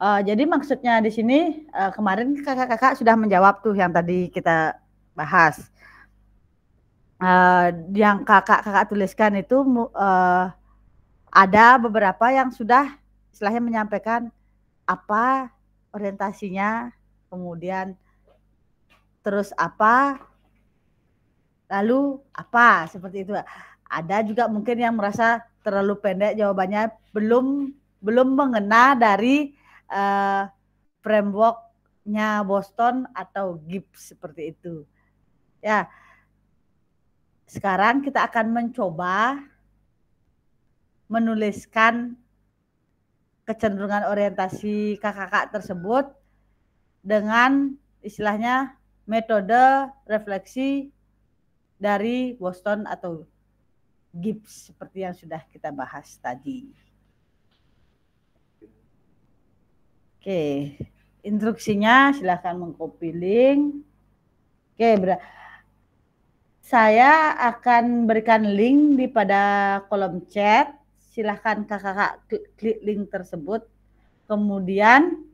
Jadi maksudnya di sini kemarin kakak-kakak sudah menjawab tuh yang tadi kita bahas. Yang kakak-kakak tuliskan itu ada beberapa yang sudah istilahnya menyampaikan apa orientasinya, kemudian terus apa, lalu apa, seperti itu. Ada juga mungkin yang merasa terlalu pendek jawabannya, belum mengena dari frameworknya Boston atau Gibbs, seperti itu. Ya, sekarang kita akan mencoba menuliskan kecenderungan orientasi kakak-kakak tersebut dengan istilahnya metode refleksi dari Boston atau Gibbs seperti yang sudah kita bahas tadi. Oke, instruksinya silahkan mengcopy link. Oke, saya akan berikan link di pada kolom chat. Silahkan kakak-kakak klik link tersebut. Kemudian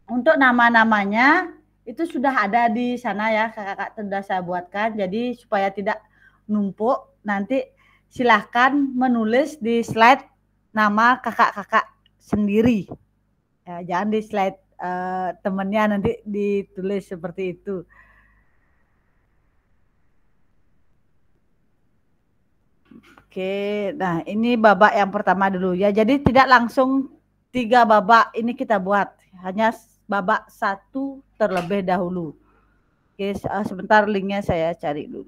untuk nama-namanya itu sudah ada di sana ya, kakak-kakak sudah saya buatkan. Jadi supaya tidak numpuk, nanti silahkan menulis di slide nama kakak-kakak sendiri. Ya, jangan di slide temennya, nanti ditulis seperti itu. Oke, nah ini babak yang pertama dulu ya. Jadi tidak langsung 3 babak ini kita buat, hanya babak 1 terlebih dahulu. Oke, sebentar linknya saya cari dulu.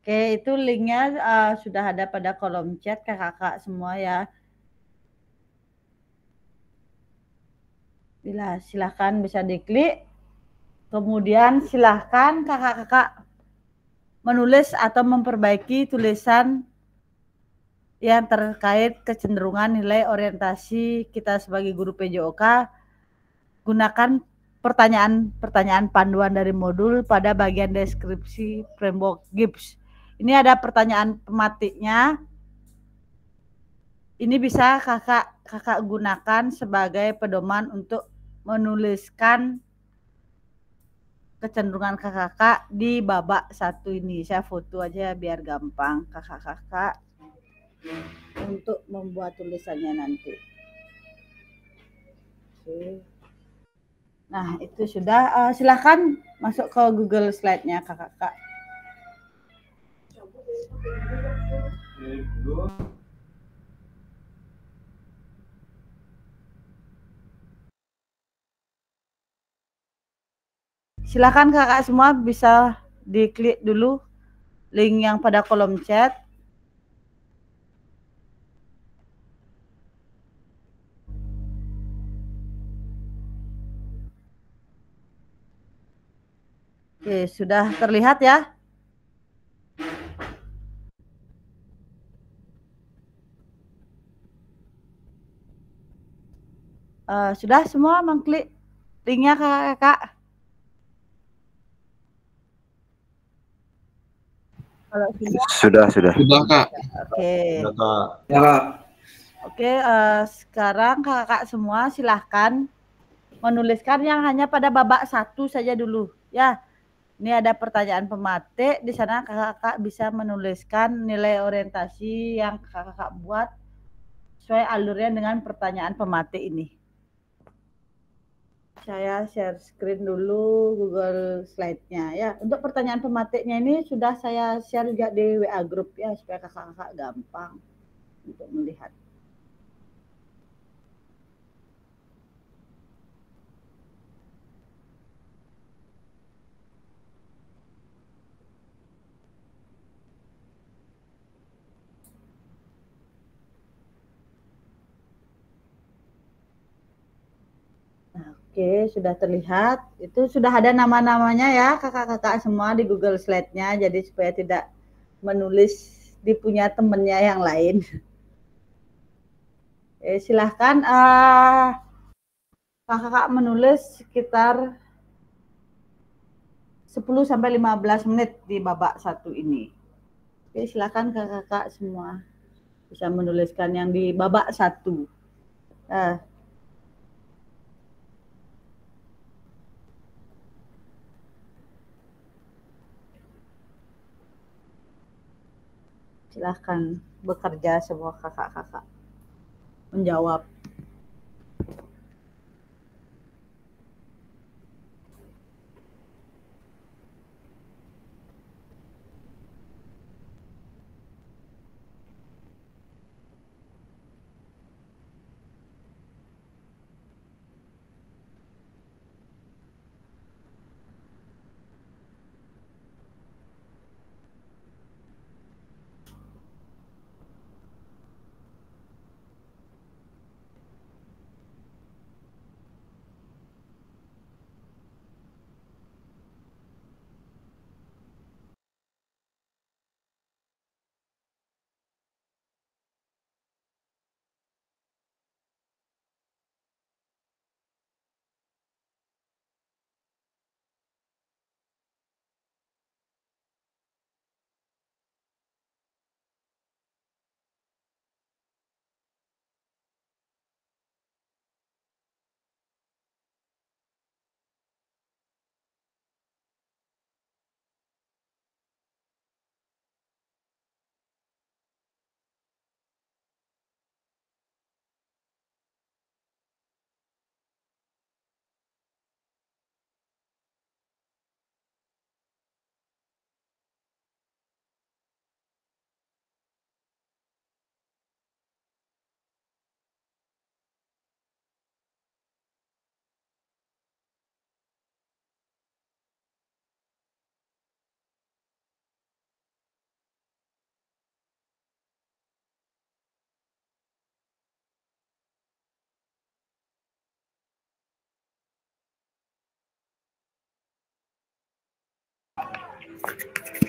Oke, itu linknya sudah ada pada kolom chat kakak-kakak semua ya. Silahkan bisa diklik. Kemudian silahkan kakak-kakak menulis atau memperbaiki tulisan yang terkait kecenderungan nilai orientasi kita sebagai guru PJOK, gunakan pertanyaan panduan dari modul pada bagian deskripsi framework GIPS. Ini ada pertanyaan pematiknya. Ini bisa kakak gunakan sebagai pedoman untuk menuliskan kecenderungan kakak di babak 1 ini. Saya foto aja biar gampang kakak untuk membuat tulisannya nanti. Oke. Nah, itu sudah. Silahkan masuk ke Google Slide-nya kakak. Silakan kakak semua bisa diklik dulu link yang pada kolom chat. Oke, sudah terlihat ya? Sudah semua mengklik linknya kakak? Kalau sudah. Sudah, Kak. Oke. Sudah, Kak. Ya, Kak. Oke, sekarang kakak semua silahkan menuliskan yang hanya pada babak 1 saja dulu. Ya, ini ada pertanyaan pematik. Di sana kakak bisa menuliskan nilai orientasi yang kakak buat sesuai alurnya dengan pertanyaan pematik ini. Saya share screen dulu Google Slide-nya ya. Untuk pertanyaan pematiknya ini sudah saya share juga di WA Group ya, supaya kakak-kakak gampang untuk melihat. Oke, sudah terlihat. Itu sudah ada nama-namanya ya kakak-kakak semua di Google Slide-nya. Jadi supaya tidak menulis di punya temennya yang lain. Silahkan kakak-kakak menulis sekitar 10-15 menit di babak 1 ini. Oke, silahkan kakak-kakak semua bisa menuliskan yang di babak 1. Silahkan bekerja semua kakak-kakak menjawab.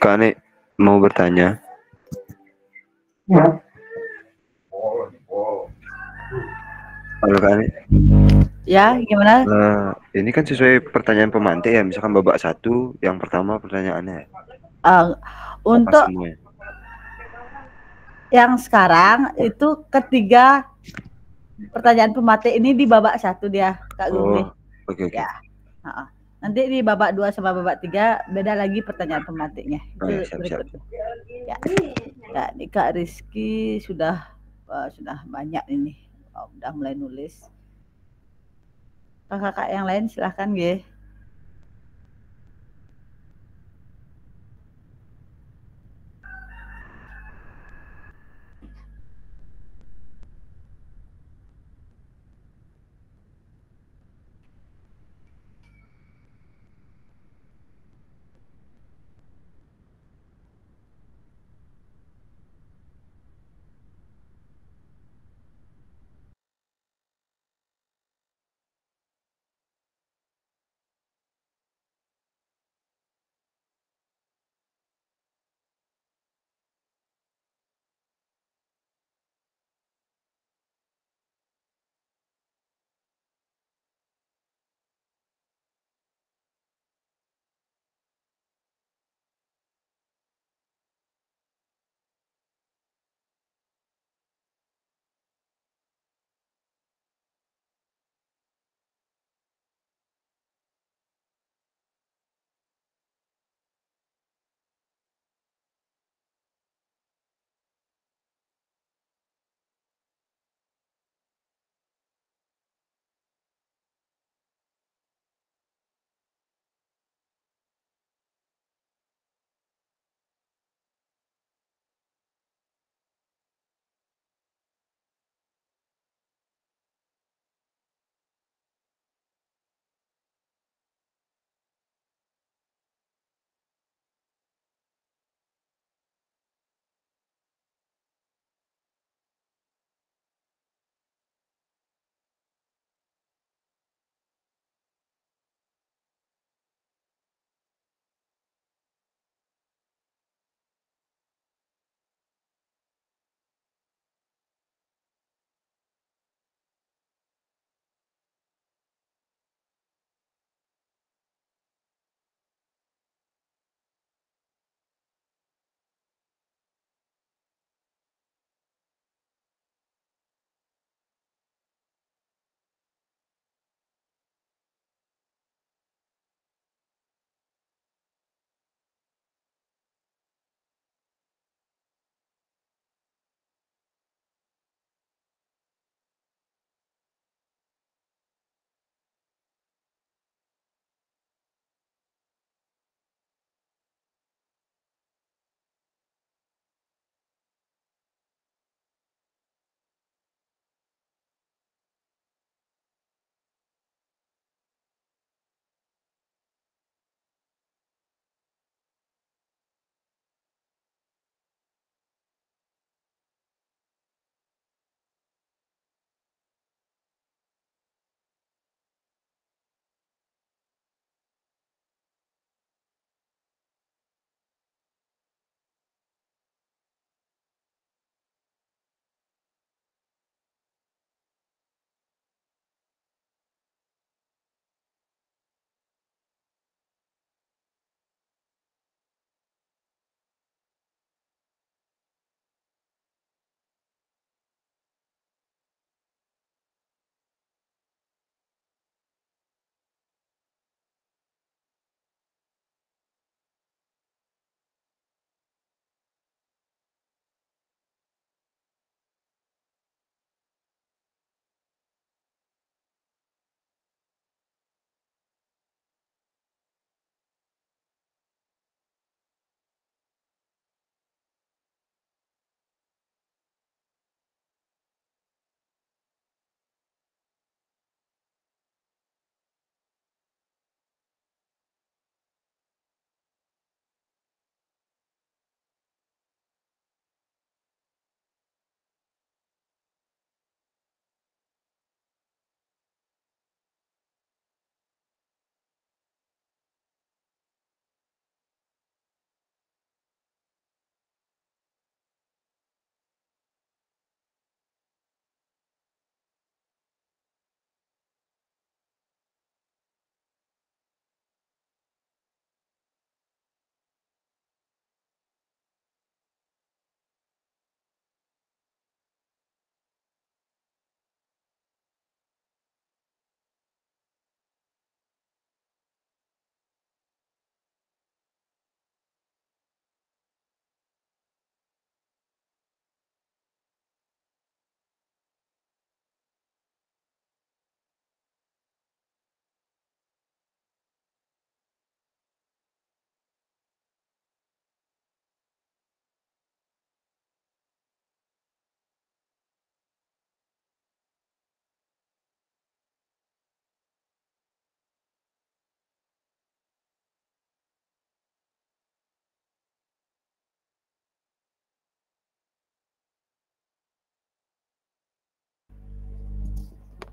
Kak Nek mau bertanya. Halo Kak Ani. Ya, gimana? Ini kan sesuai pertanyaan pemantik ya, misalkan babak 1 yang pertama pertanyaannya apa Untuk semuanya? yang sekarang itu ketiga pertanyaan pemantik ini di babak 1 dia, Kak Gumri. Oke. Ya. Nanti di babak 2 sama babak 3 beda lagi pertanyaan pemantiknya. Itu Siap. berikut. Ya. Ya, ini Kak Rizky sudah banyak ini. Udah mulai nulis. Kakak yang lain silahkan, Ge.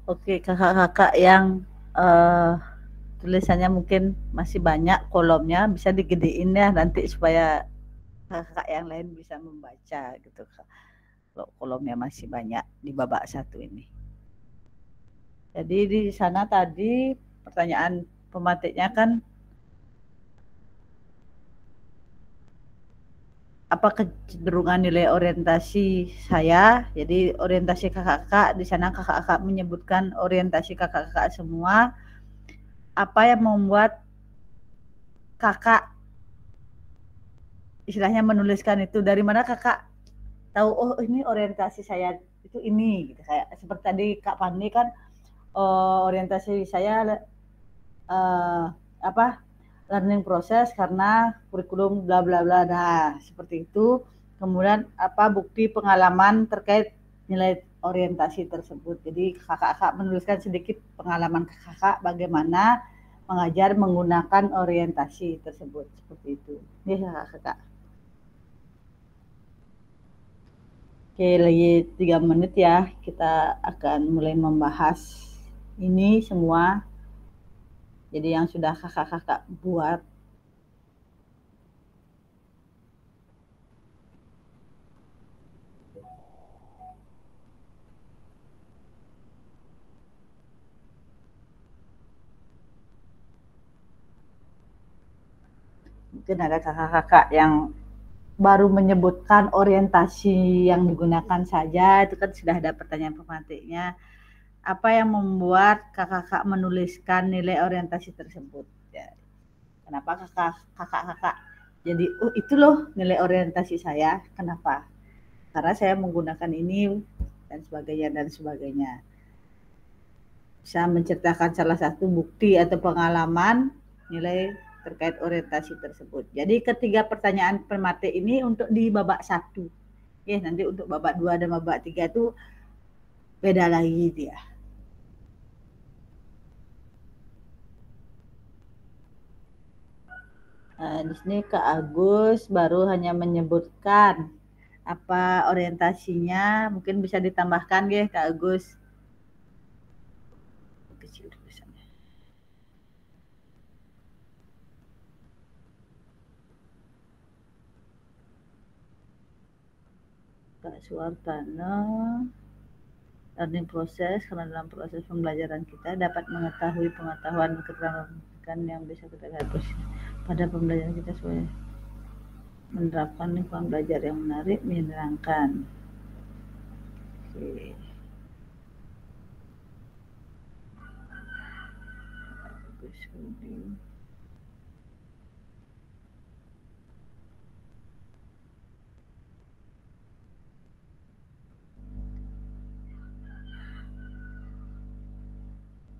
Oke, kakak-kakak yang tulisannya mungkin masih banyak kolomnya, bisa digedein ya nanti supaya kakak yang lain bisa membaca gitu. Kalau kolomnya masih banyak di babak 1 ini. Jadi di sana tadi pertanyaan pematiknya kan apa kecenderungan nilai orientasi saya. Jadi orientasi kakak-kakak, di sana kakak-kakak menyebutkan orientasi kakak-kakak semua. Apa yang membuat kakak istilahnya menuliskan itu, dari mana kakak tahu oh ini orientasi saya itu ini gitu. Kayak seperti tadi Kak Fani kan orientasi saya learning proses karena kurikulum bla bla bla. Nah, seperti itu. Kemudian apa bukti pengalaman terkait nilai orientasi tersebut. Jadi kakak-kakak menuliskan sedikit pengalaman kakak bagaimana mengajar menggunakan orientasi tersebut. Seperti itu. Ini kakak-kakak. Oke, lagi 3 menit ya. Kita akan mulai membahas ini semua. Jadi yang sudah kakak-kakak buat. Mungkin ada kakak-kakak yang baru menyebutkan orientasi yang digunakan saja, itu kan sudah ada pertanyaan pematiknya. Apa yang membuat kakak-kakak menuliskan nilai orientasi tersebut? Ya. Kenapa kakak-kakak jadi itu loh nilai orientasi saya, kenapa? Karena saya menggunakan ini dan sebagainya. Bisa menceritakan salah satu bukti atau pengalaman nilai terkait orientasi tersebut. Jadi ketiga pertanyaan pematik ini untuk di babak 1. Ya, nanti untuk babak 2 dan babak 3 itu beda lagi dia. Nah, di sini Kak Agus baru hanya menyebutkan apa orientasinya, mungkin bisa ditambahkan ya Kak Agus. Kecil tulisannya. Kak Suwartana, learning proses, karena dalam proses pembelajaran kita dapat mengetahui pengetahuan keterampilan yang bisa kita lihat pada pembelajaran kita sesuai menerapkan lingkungan belajar yang menarik, menyenangkan. Oke.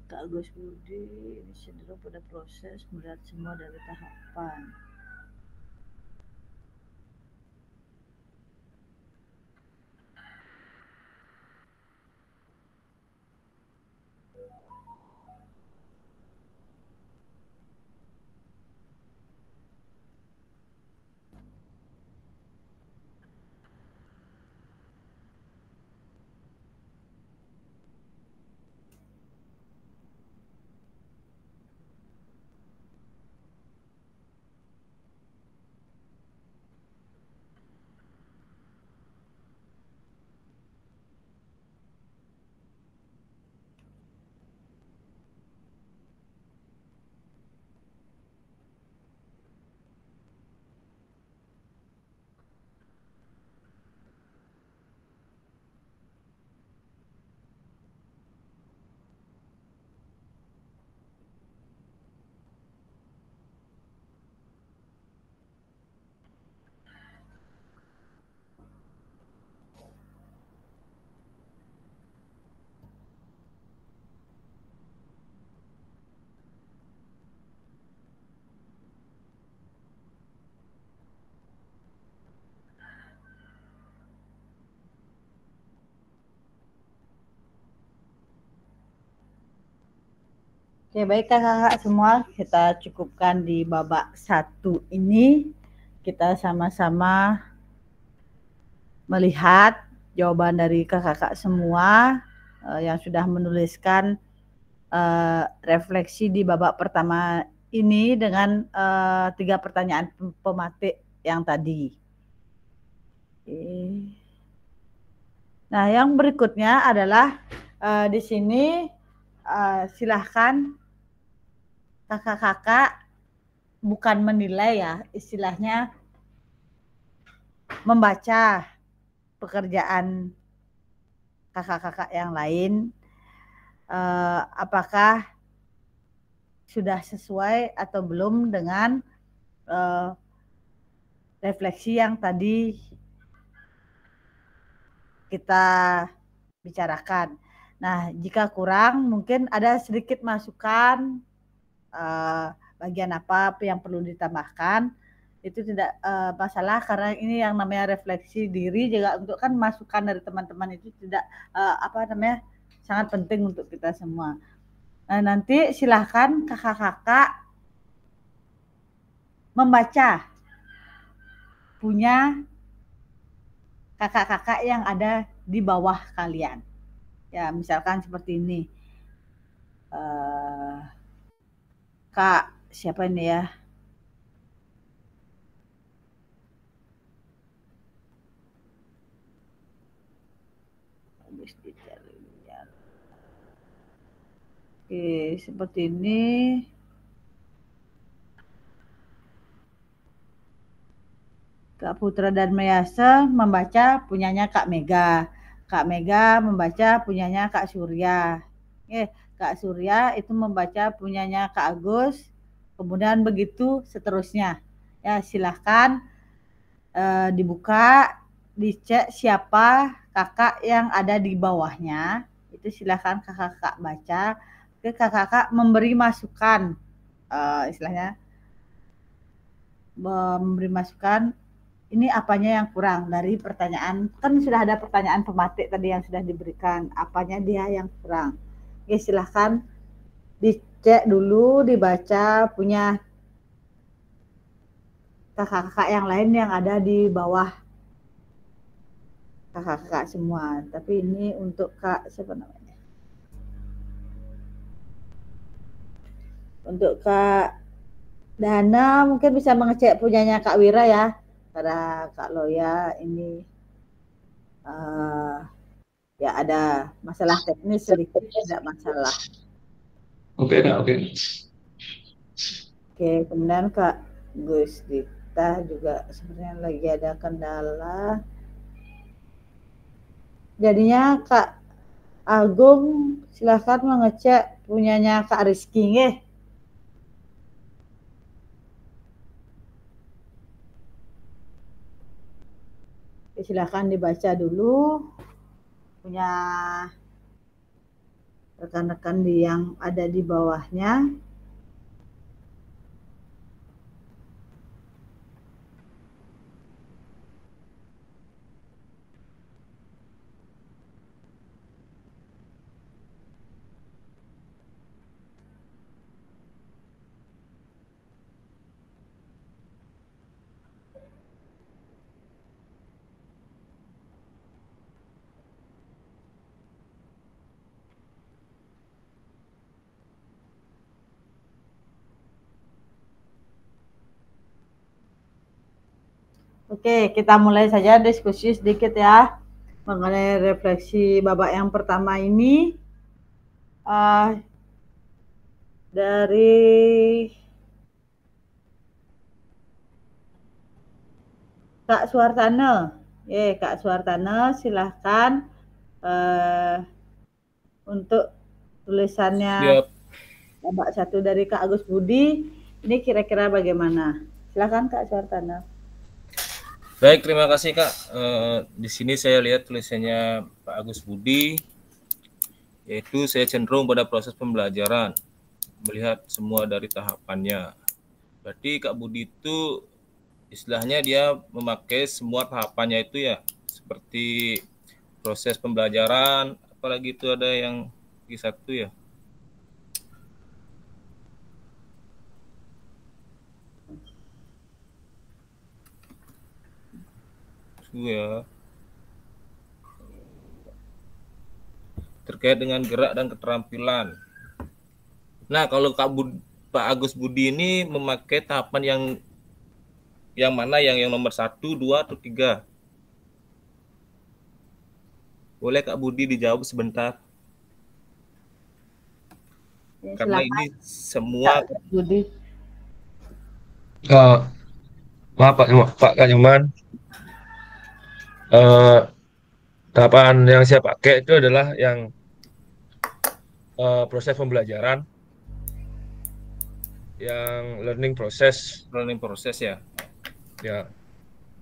Kak Agus Budi ini cenderung pada proses melihat semua dari tahapan. Oke, baik kakak semua, kita cukupkan di babak 1 ini. Kita sama-sama melihat jawaban dari kakak-kakak semua. yang sudah menuliskan refleksi di babak pertama ini dengan 3 pertanyaan pematik yang tadi. Nah, yang berikutnya adalah di sini silahkan kakak-kakak bukan menilai ya, istilahnya membaca pekerjaan kakak-kakak yang lain, apakah sudah sesuai atau belum dengan refleksi yang tadi kita bicarakan. Nah, jika kurang mungkin ada sedikit masukan bagian apa yang perlu ditambahkan, itu tidak masalah, karena ini yang namanya refleksi diri juga untuk kan masukan dari teman-teman itu tidak sangat penting untuk kita semua. Nah, nanti silahkan kakak-kakak membaca punya kakak-kakak yang ada di bawah kalian. Ya, misalkan seperti ini. Kak, siapa ini ya? Oke, seperti ini. Kak Putra dan Mayasa membaca punyanya Kak Mega. Kak Mega membaca punyanya Kak Surya. Kak Surya itu membaca punyanya Kak Agus. Kemudian begitu seterusnya. Ya, silahkan dibuka, dicek siapa kakak yang ada di bawahnya. Itu silahkan kakak-kakak baca. Oke, kakak-kakak memberi masukan, istilahnya memberi masukan, ini apanya yang kurang dari pertanyaan, kan sudah ada pertanyaan pematik tadi yang sudah diberikan, apanya dia yang kurang. Oke, silahkan dicek dulu, dibaca punya kakak-kakak yang lain yang ada di bawah kakak-kakak semua. Tapi ini untuk Kak siapa namanya? Untuk Kak Dana mungkin bisa mengecek punyanya Kak Wira ya. Karena Kak Loya ini ya ada masalah teknis sedikit, tidak masalah. Oke, Kak, oke. Oke, kemudian Kak Gus Dita juga sebenarnya lagi ada kendala. Jadinya Kak Agung silahkan mengecek punyanya Kak Rizky nggih. Silahkan dibaca dulu punya rekan-rekan yang ada di bawahnya. Oke, kita mulai saja diskusi sedikit ya mengenai refleksi babak yang pertama ini. Dari Kak Suartana, Kak Suartana silahkan untuk tulisannya. Siap. Babak 1 dari Kak Agus Budi, ini kira-kira bagaimana? Silahkan Kak Suartana. Baik, terima kasih Kak. Di sini saya lihat tulisannya Pak Agus Budi, yaitu saya cenderung pada proses pembelajaran, melihat semua dari tahapannya. Berarti Kak Budi itu istilahnya dia memakai semua tahapannya itu ya, seperti proses pembelajaran, apalagi itu ada yang Q1 ya. terkait dengan gerak dan keterampilan. Nah, kalau Pak Agus Budi ini memakai tahapan yang mana, yang nomor 1, 2, atau 3? Boleh Kak Budi dijawab sebentar? Ya, Karena silakan. ini semua Kak Budi. Maaf Pak Kak Nyoman. Tahapan yang saya pakai itu adalah yang proses pembelajaran, yang learning process. Learning process ya. Ya.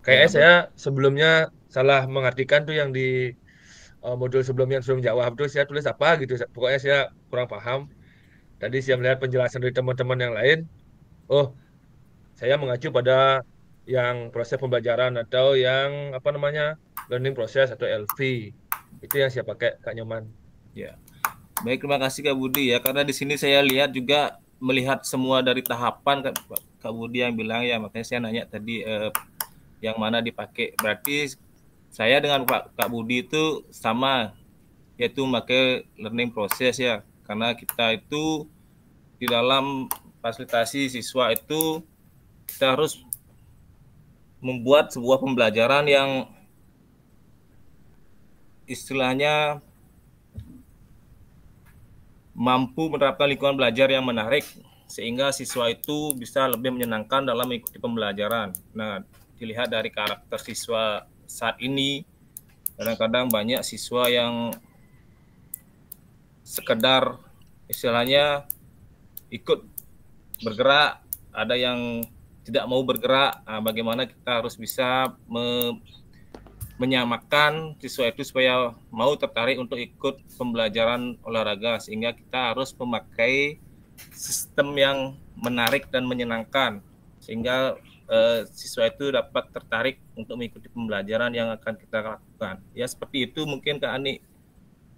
Kayaknya saya sebelumnya salah mengartikan tuh yang di modul sebelumnya sebelum jawab tuh saya tulis apa gitu. Pokoknya saya kurang paham. Tadi saya melihat penjelasan dari teman-teman yang lain. Oh, saya mengacu pada yang proses pembelajaran atau yang apa namanya learning process atau LV. Itu yang saya pakai Kak Nyoman. Ya. Baik, terima kasih Kak Budi ya. Karena di sini saya lihat juga melihat semua dari tahapan Kak Budi yang bilang ya, makanya saya nanya tadi yang mana dipakai. Berarti saya dengan Kak Budi itu sama, yaitu memakai learning process ya. Karena kita itu di dalam fasilitasi siswa itu kita harus membuat sebuah pembelajaran yang istilahnya mampu menerapkan lingkungan belajar yang menarik sehingga siswa itu bisa lebih menyenangkan dalam mengikuti pembelajaran. Nah, dilihat dari karakter siswa saat ini, kadang-kadang banyak siswa yang sekedar istilahnya ikut bergerak, ada yang tidak mau bergerak. Nah, bagaimana kita harus bisa menyamakan siswa itu supaya mau tertarik untuk ikut pembelajaran olahraga, sehingga kita harus memakai sistem yang menarik dan menyenangkan sehingga siswa itu dapat tertarik untuk mengikuti pembelajaran yang akan kita lakukan. Ya, seperti itu mungkin Kak Ani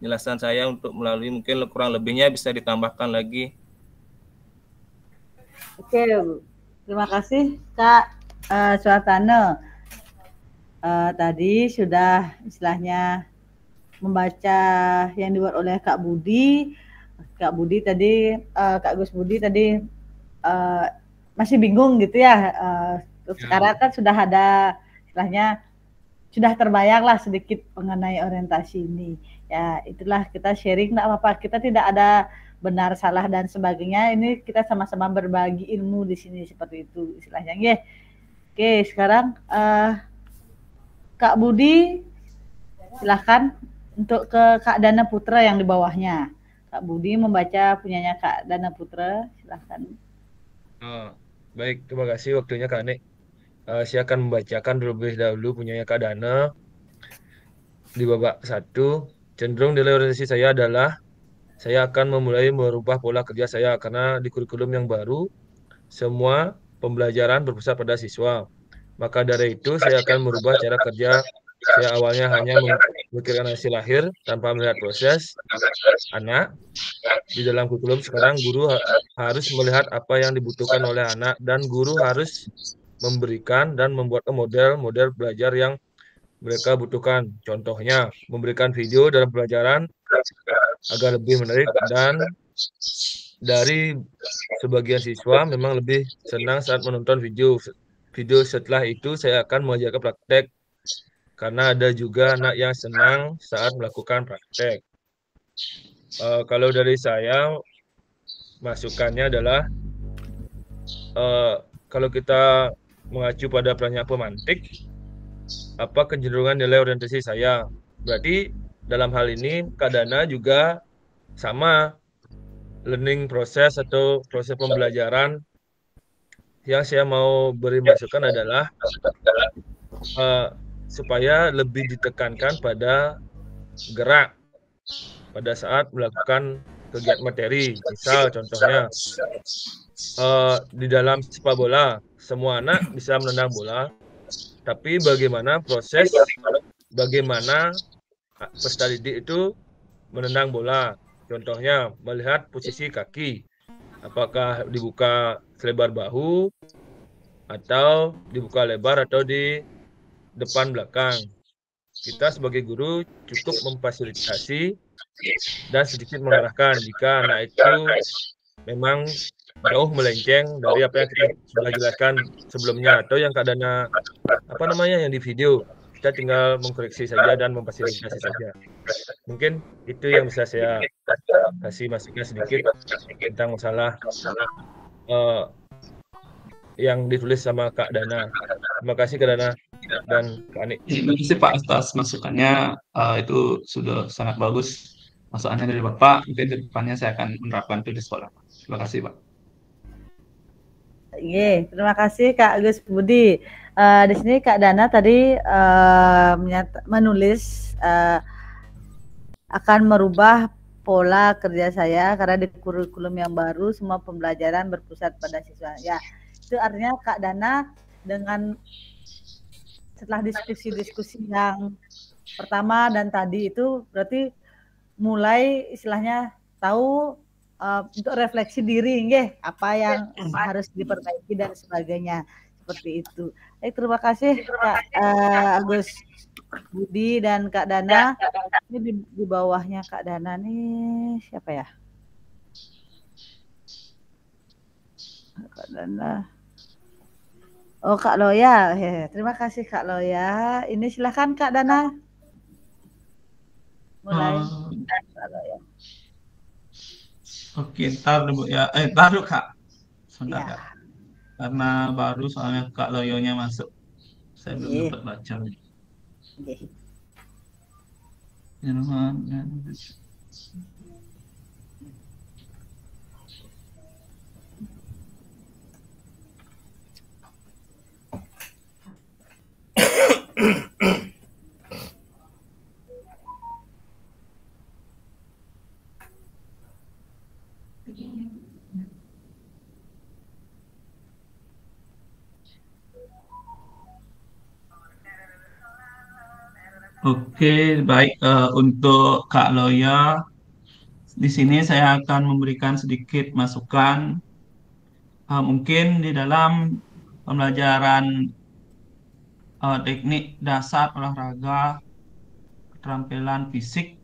penjelasan saya untuk melalui, mungkin kurang lebihnya bisa ditambahkan lagi. Oke, terima kasih Kak Suartana. Tadi sudah istilahnya membaca yang dibuat oleh Kak Budi. Kak Budi tadi, Kak Gus Budi tadi masih bingung gitu ya. Sekarang kan sudah ada istilahnya, sudah terbayang lah sedikit mengenai orientasi ini. Ya, itulah kita sharing, nggak apa-apa. Kita tidak ada benar, salah, dan sebagainya. Ini kita sama-sama berbagi ilmu di sini, seperti itu istilahnya. Yeah. Oke, sekarang Kak Budi, silahkan untuk ke Kak Dana Putra yang di bawahnya. Kak Budi membaca punyanya Kak Dana Putra, silahkan. Baik, terima kasih waktunya Kak Nek. Saya akan membacakan terlebih dahulu punyanya Kak Dana. Di babak 1, cenderung nilai orientasi saya adalah saya akan memulai merubah pola kerja saya karena di kurikulum yang baru semua pembelajaran berpusat pada siswa. Maka dari itu saya akan merubah cara kerja. Saya awalnya hanya memikirkan hasil akhir tanpa melihat proses anak. Di dalam kurikulum sekarang guru harus melihat apa yang dibutuhkan oleh anak dan guru harus memberikan dan membuat model-model belajar yang mereka butuhkan. Contohnya, memberikan video dalam pelajaran agar lebih menarik, dan dari sebagian siswa memang lebih senang saat menonton video. Setelah itu saya akan mengajarkan praktek karena ada juga anak yang senang saat melakukan praktek. Kalau dari saya, masukannya adalah kalau kita mengacu pada pertanyaan pemantik, apa kecenderungan nilai orientasi saya? Berarti dalam hal ini Kak Dana juga sama, learning proses atau proses pembelajaran. Yang saya mau beri masukan adalah supaya lebih ditekankan pada gerak pada saat melakukan kegiatan materi. Misal contohnya di dalam sepak bola, semua anak bisa menendang bola, tapi bagaimana proses, bagaimana peserta didik itu menendang bola. Contohnya melihat posisi kaki, apakah dibuka selebar bahu atau dibuka lebar atau di depan belakang. Kita sebagai guru cukup memfasilitasi dan sedikit mengarahkan jika anak itu memang jauh melenceng dari apa yang kita sudah jelaskan sebelumnya atau yang keadaan yang di video. Kita tinggal mengkoreksi saja dan memfasilitasi saja. Mungkin itu yang bisa saya kasih masukan sedikit tentang masalah yang ditulis sama Kak Dana. Terima kasih Kak Dana dan Kak Ani. Terima kasih Pak atas masukannya. Itu sudah sangat bagus masukannya dari Bapak. Mungkin ke depannya saya akan menerapkan itu di sekolah. Terima kasih Pak. Terima kasih Kak Agus Budi. Di sini Kak Dana tadi menulis akan merubah pola kerja saya karena di kurikulum yang baru semua pembelajaran berpusat pada siswa. Ya, itu artinya Kak Dana dengan setelah diskusi-diskusi yang pertama dan tadi itu berarti mulai istilahnya tahu untuk refleksi diri, apa yang harus diperbaiki dan sebagainya seperti itu. Terima kasih Kak Agus Budi dan Kak Dana. Ini di bawahnya Kak Dana nih siapa ya? Kak Dana. Oh Kak Loya, terima kasih Kak Loya. Ini silahkan Kak Dana. Mulai. Kak Loya. Oke, ntar dulu ya. Baru Kak. Sebentar Kak. Karena baru soalnya Kak Loyonya masuk. Saya belum dapat baca. Oke, baik. Untuk Kak Loya, di sini saya akan memberikan sedikit masukan. Mungkin di dalam pembelajaran teknik dasar olahraga, keterampilan fisik,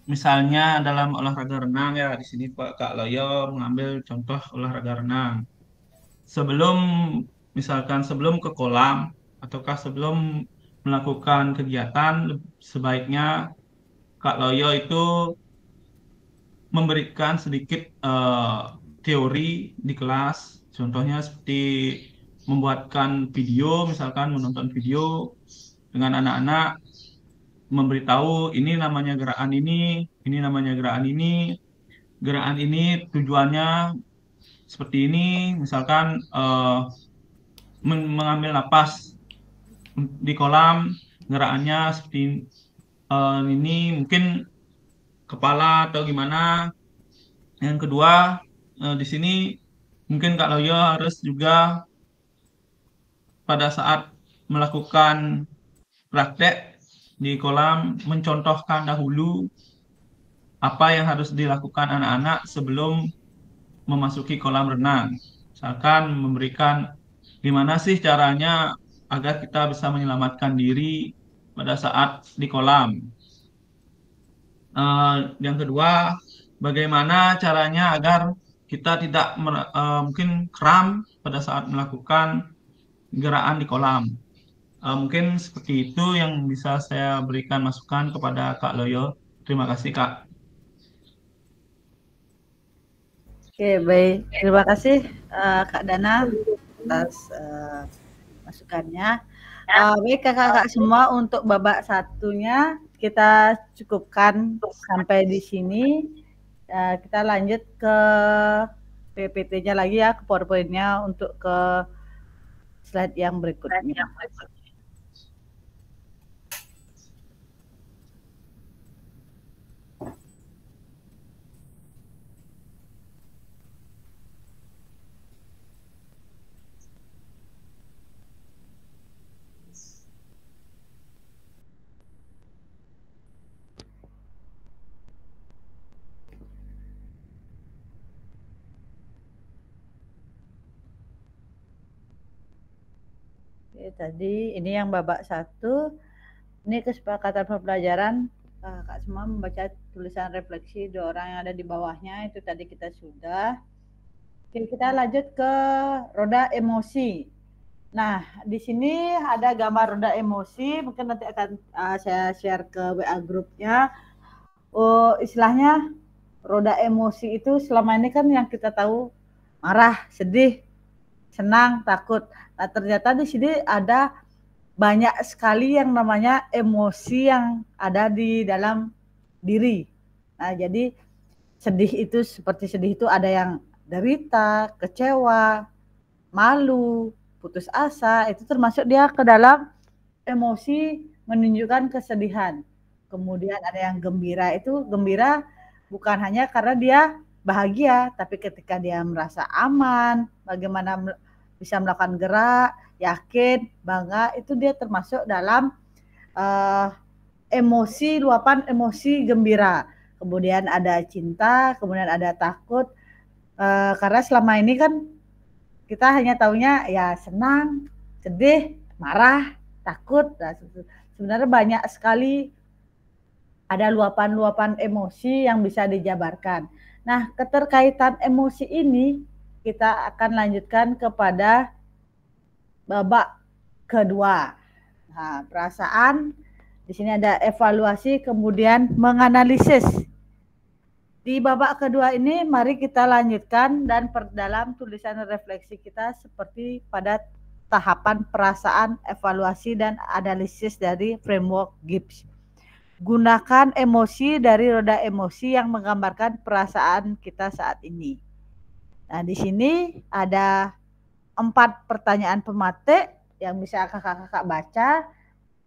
misalnya dalam olahraga renang ya, di sini Pak Kak Loyo mengambil contoh olahraga renang. Misalkan sebelum ke kolam ataukah sebelum melakukan kegiatan, sebaiknya Kak Loyo itu memberikan sedikit teori di kelas, contohnya seperti membuatkan video, misalkan menonton video dengan anak-anak, memberitahu ini namanya gerakan ini namanya gerakan ini, gerakan ini tujuannya seperti ini, misalkan mengambil napas di kolam, gerakannya seperti ini, mungkin kepala atau gimana. Yang kedua, di sini mungkin Kak Loyo harus juga pada saat melakukan praktek di kolam mencontohkan dahulu apa yang harus dilakukan anak-anak sebelum memasuki kolam renang. Misalkan memberikan gimana sih caranya agar kita bisa menyelamatkan diri pada saat di kolam. Yang kedua, bagaimana caranya agar kita tidak mungkin kram pada saat melakukan gerakan di kolam. Mungkin seperti itu yang bisa saya berikan masukan kepada Kak Loyo. Terima kasih Kak. Oke, baik. Terima kasih Kak Dana atas masukannya. Baik kakak-kakak semua, untuk babak satunya kita cukupkan sampai di sini. Kita lanjut ke PPT-nya lagi ya, ke PowerPoint-nya untuk ke slide yang berikutnya. Oke, tadi ini yang babak 1. Ini kesepakatan pembelajaran. Kak semua membaca tulisan refleksi 2 orang yang ada di bawahnya, itu tadi kita sudah. Oke, kita lanjut ke roda emosi. Nah, di sini ada gambar roda emosi, mungkin nanti akan saya share ke WA grupnya. Istilahnya roda emosi itu selama ini kan yang kita tahu marah, sedih, senang, takut. Nah, ternyata di sini ada banyak sekali yang namanya emosi yang ada di dalam diri. Nah, jadi sedih itu seperti sedih itu ada yang derita, kecewa, malu, putus asa, itu termasuk dia ke dalam emosi menunjukkan kesedihan. Kemudian ada yang gembira, itu gembira bukan hanya karena dia bahagia, tapi ketika dia merasa aman, bagaimana bisa melakukan gerak, yakin, bangga, itu dia termasuk dalam emosi, luapan emosi gembira. Kemudian ada cinta, kemudian ada takut, karena selama ini kan kita hanya taunya ya senang, sedih, marah, takut. Nah, sebenarnya banyak sekali ada luapan-luapan emosi yang bisa dijabarkan. Nah, keterkaitan emosi ini kita akan lanjutkan kepada babak kedua. Nah, perasaan, di sini ada evaluasi, kemudian menganalisis. Di babak kedua ini mari kita lanjutkan dan perdalam tulisan refleksi kita seperti pada tahapan perasaan, evaluasi, dan analisis dari framework Gibbs. Gunakan emosi dari roda emosi yang menggambarkan perasaan kita saat ini. Nah, di sini ada 4 pertanyaan pematik yang bisa kakak-kakak baca.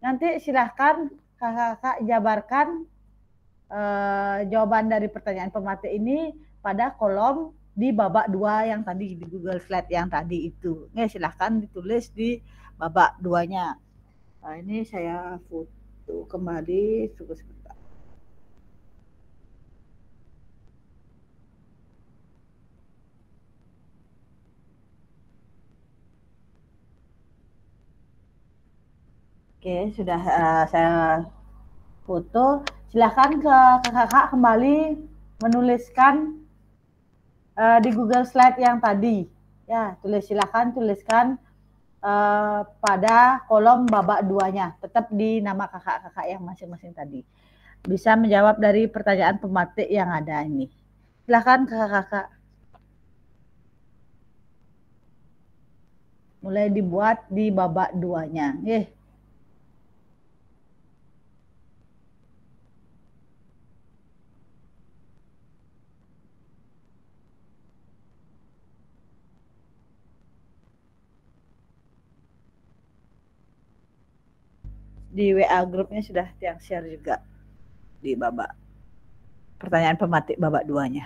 Nanti silahkan kakak-kakak jabarkan jawaban dari pertanyaan pematik ini pada kolom di babak 2 yang tadi di Google Slide yang tadi itu. Nih, silahkan ditulis di babak 2-nya. Nah, ini saya foto kembali, tunggu sebentar. Oke, sudah saya foto. Silahkan ke kakak kembali menuliskan di Google Slide yang tadi. Ya, silahkan tuliskan pada kolom babak 2-nya. Tetap di nama kakak-kakak yang masing-masing tadi. Bisa menjawab dari pertanyaan pematik yang ada ini. Silahkan kakak-kakak. Mulai dibuat di babak 2-nya. Di WA grupnya sudah yang share juga di babak pertanyaan pematik babak 2-nya.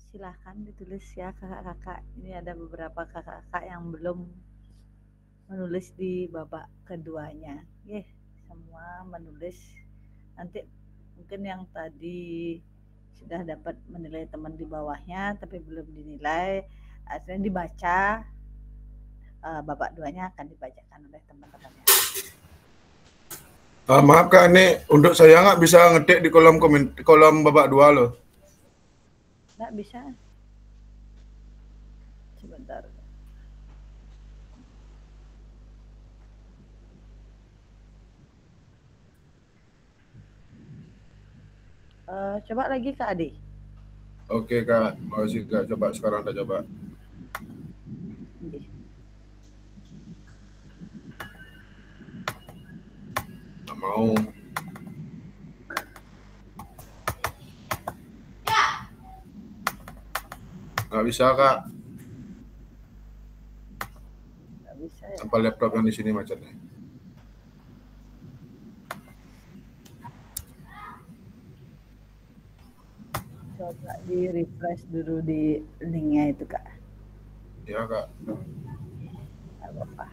silahkan ditulis ya kakak-kakak. Ini ada beberapa kakak-kakak yang belum menulis di babak keduanya. Semua menulis. Nanti mungkin yang tadi sudah dapat menilai teman di bawahnya tapi belum dinilai, artinya dibaca, babak duanya akan dibacakan oleh teman-temannya. Maaf Kak, ini untuk saya nggak bisa ngetik di kolom babak 2 loh. Nggak bisa. Sebentar. Coba lagi Kak Adi. Oke Kak, makasih Kak. Coba sekarang kita coba. Nggak mau. Nggak bisa Kak. Nggak bisa ya. Tanpa laptop yang di sini macetnya. Coba di refresh dulu di linknya itu Kak. Ya Kak. Nggak apa-apa.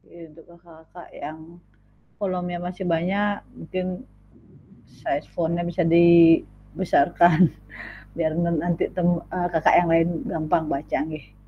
Untuk kakak-kakak yang kolomnya masih banyak, mungkin size fontnya bisa dibesarkan biar nanti kakak yang lain gampang baca nggih.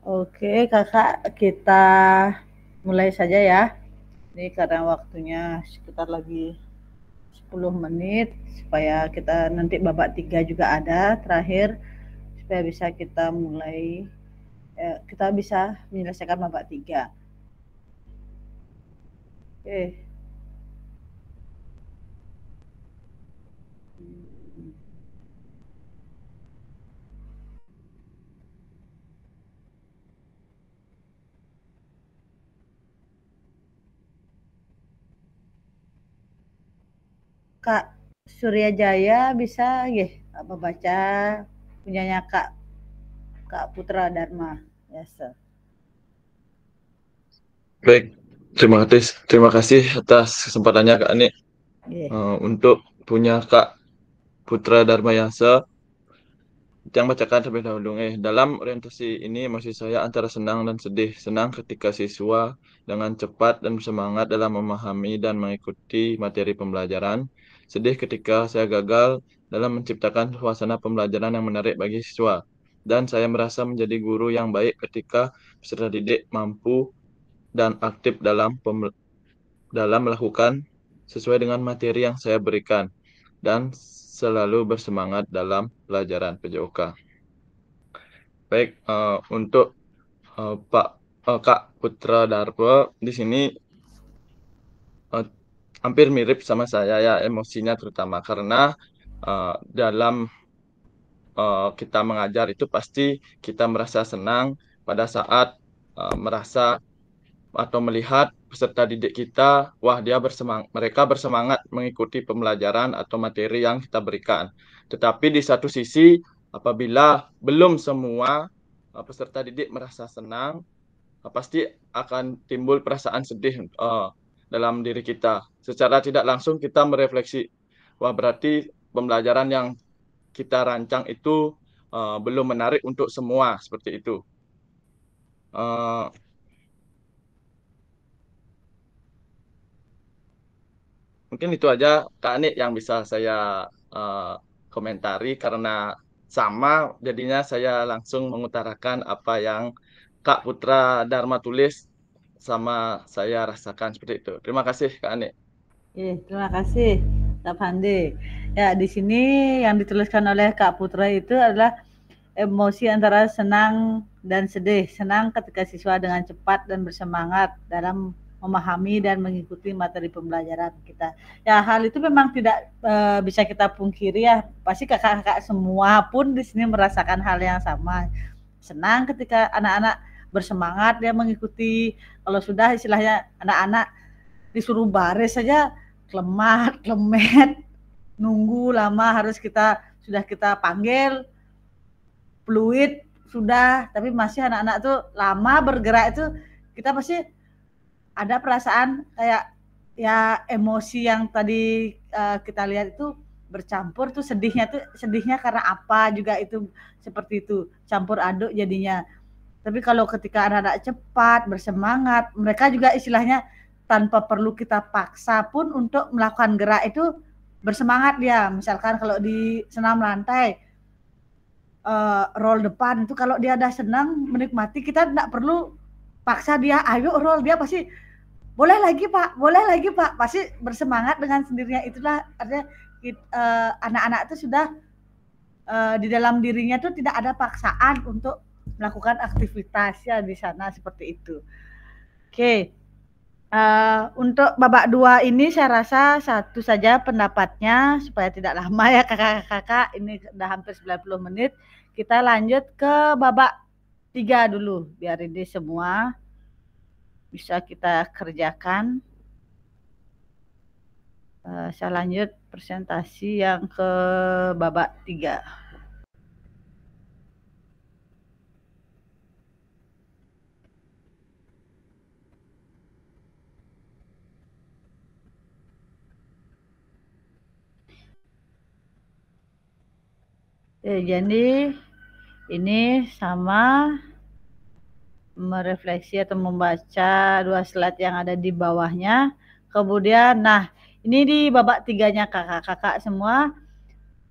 Oke kakak, kita mulai saja ya. Ini karena waktunya sekitar lagi 10 menit supaya kita nanti babak 3 juga ada terakhir, supaya bisa kita mulai, kita bisa menyelesaikan babak 3. Oke. Kak Surya Jaya bisa nggih membaca punyanya Kak Putra Dharma Yasa. Baik, terima kasih atas kesempatannya Kak Ani. Untuk punya Kak Putra Dharma Yasa, yang bacakan terlebih dahulu. Dalam orientasi ini emosi saya antara senang dan sedih. Senang ketika siswa dengan cepat dan semangat dalam memahami dan mengikuti materi pembelajaran. Sedih ketika saya gagal dalam menciptakan suasana pembelajaran yang menarik bagi siswa. Dan saya merasa menjadi guru yang baik ketika peserta didik mampu dan aktif dalam melakukan sesuai dengan materi yang saya berikan dan selalu bersemangat dalam pelajaran PJOK. Baik, untuk Kak Putra Dharma di sini hampir mirip sama saya ya, emosinya terutama karena dalam kita mengajar itu pasti kita merasa senang pada saat merasa atau melihat peserta didik kita, wah dia mereka bersemangat mengikuti pembelajaran atau materi yang kita berikan. Tetapi di satu sisi, apabila belum semua peserta didik merasa senang, pasti akan timbul perasaan sedih dalam diri kita. Secara tidak langsung kita merefleksi, wah berarti pembelajaran yang kita rancang itu belum menarik untuk semua, seperti itu. Mungkin itu aja Kak Anik yang bisa saya komentari karena sama jadinya saya langsung mengutarakan apa yang Kak Putra Dharma tulis sama saya rasakan seperti itu. Terima kasih Kak Anik. Terima kasih Kak Pandi. Ya, di sini yang dituliskan oleh Kak Putra itu adalah emosi antara senang dan sedih. Senang ketika siswa dengan cepat dan bersemangat dalam memahami dan mengikuti materi pembelajaran kita. Ya, hal itu memang tidak bisa kita pungkiri ya. Pasti kakak-kakak semua pun di sini merasakan hal yang sama. Senang ketika anak-anak bersemangat dia mengikuti. Kalau sudah istilahnya anak-anak disuruh baris saja klemat, klemet, nunggu lama harus sudah kita panggil, fluid sudah, tapi masih anak-anak tuh lama bergerak itu kita pasti ada perasaan kayak ya emosi yang tadi kita lihat itu bercampur tuh sedihnya karena apa juga itu seperti itu campur aduk jadinya. Tapi kalau ketika anak-anak cepat bersemangat mereka juga istilahnya tanpa perlu kita paksa pun untuk melakukan gerak itu bersemangat dia. Misalkan kalau di senam lantai roll depan itu kalau dia ada senang menikmati kita tidak perlu paksa dia ayo roll, dia pasti boleh lagi Pak, pasti bersemangat dengan sendirinya. Itulah artinya anak-anak itu sudah di dalam dirinya tuh tidak ada paksaan untuk melakukan aktivitasnya di sana seperti itu. Oke. Untuk babak 2 ini saya rasa satu saja pendapatnya supaya tidak lama ya kakak-kakak, ini udah hampir 90 menit. Kita lanjut ke babak 3 dulu biar ini semua bisa kita kerjakan. Saya lanjut presentasi yang ke babak 3. Jadi ini sama merefleksi atau membaca 2 slide yang ada di bawahnya. Kemudian, nah ini di babak 3-nya kakak-kakak semua.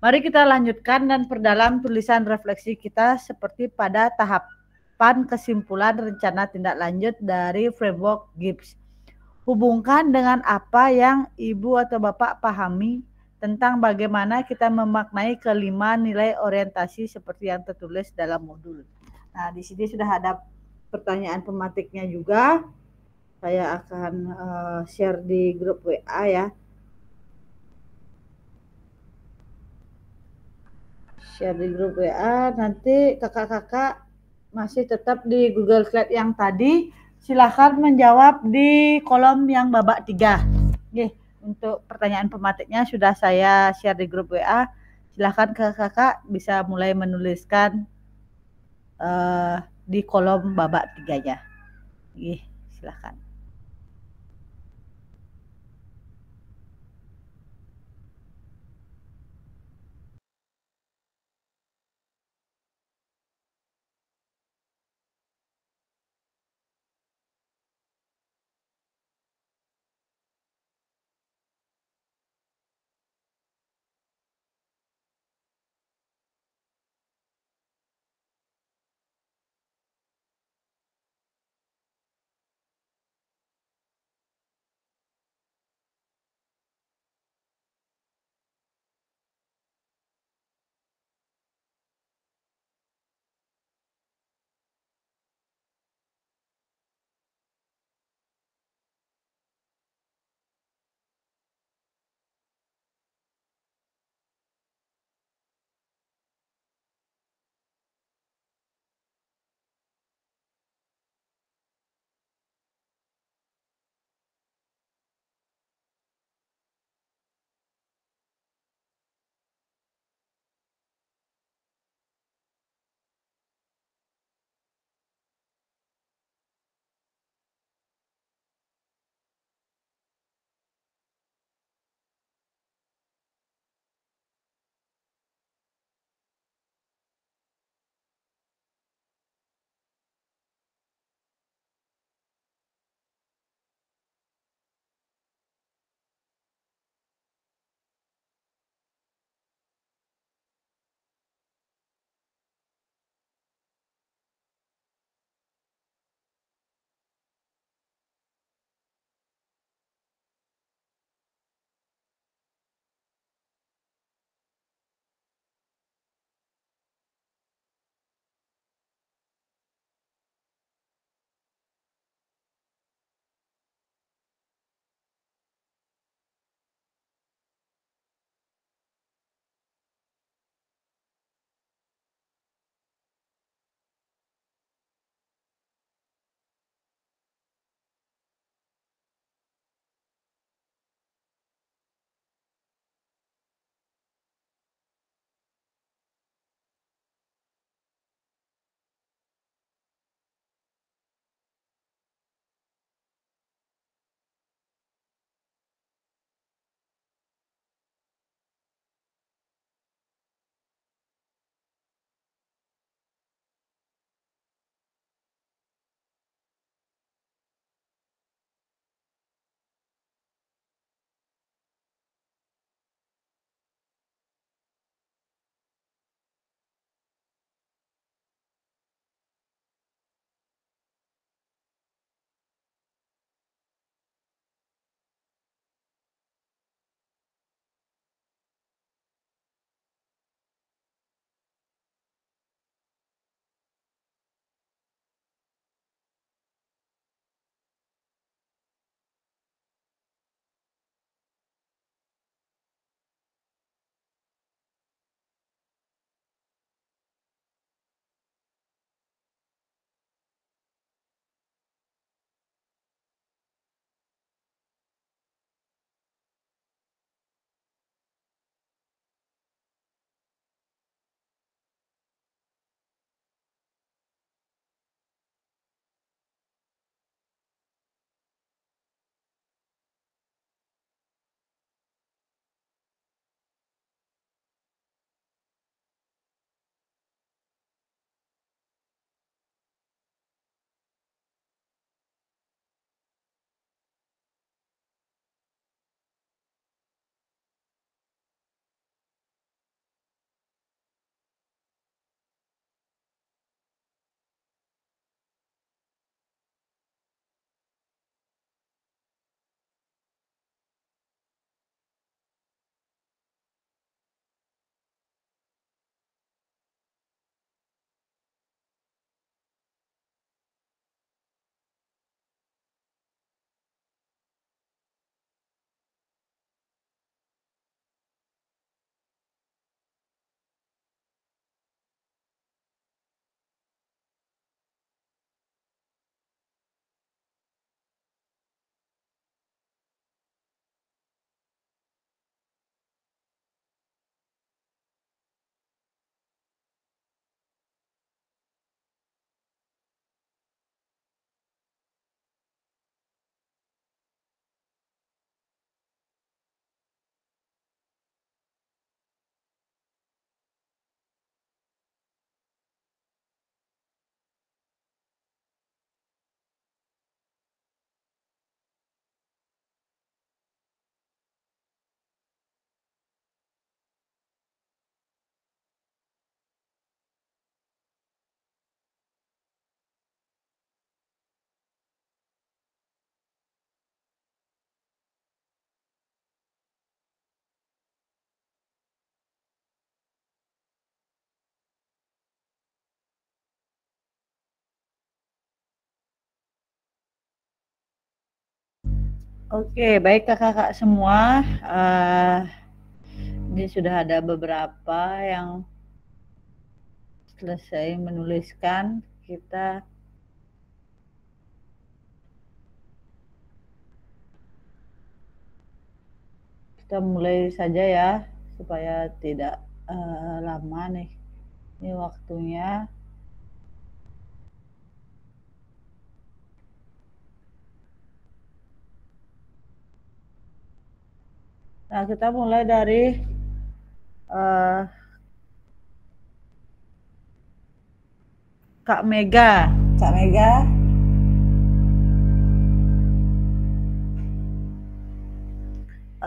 Mari kita lanjutkan dan perdalam tulisan refleksi kita seperti pada tahapan kesimpulan rencana tindak lanjut dari framework GIPS. Hubungkan dengan apa yang Ibu atau Bapak pahami tentang bagaimana kita memaknai kelima nilai orientasi seperti yang tertulis dalam modul. Nah, di sini sudah ada pertanyaan pematiknya juga. Saya akan share di grup WA ya. Share di grup WA, nanti kakak-kakak masih tetap di Google Slide yang tadi, silahkan menjawab di kolom yang babak 3. Oke, untuk pertanyaan pematiknya sudah saya share di grup WA, silahkan kakak-kakak bisa mulai menuliskan di kolom babak 3-nya. Oke, silahkan. Oke, baik kakak-kakak semua. Ini sudah ada beberapa yang selesai menuliskan. Kita mulai saja ya, supaya tidak lama nih. Ini waktunya. Nah, kita mulai dari Kak Mega. Kak Mega.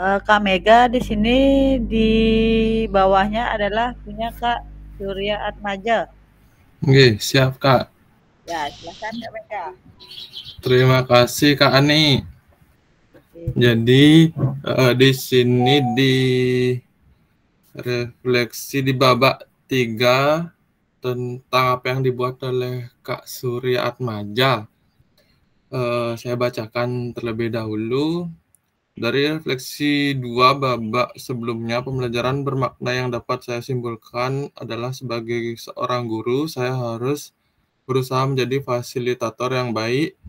Kak Mega di sini di bawahnya adalah punya Kak Surya Atmaja. Oke, siap Kak. Ya, silakan Kak Mega. Terima kasih Kak Ani. Jadi di sini di refleksi di babak 3 tentang apa yang dibuat oleh Kak Surya Atmaja. Saya bacakan terlebih dahulu. Dari refleksi 2 babak sebelumnya, pembelajaran bermakna yang dapat saya simpulkan adalah sebagai seorang guru, saya harus berusaha menjadi fasilitator yang baik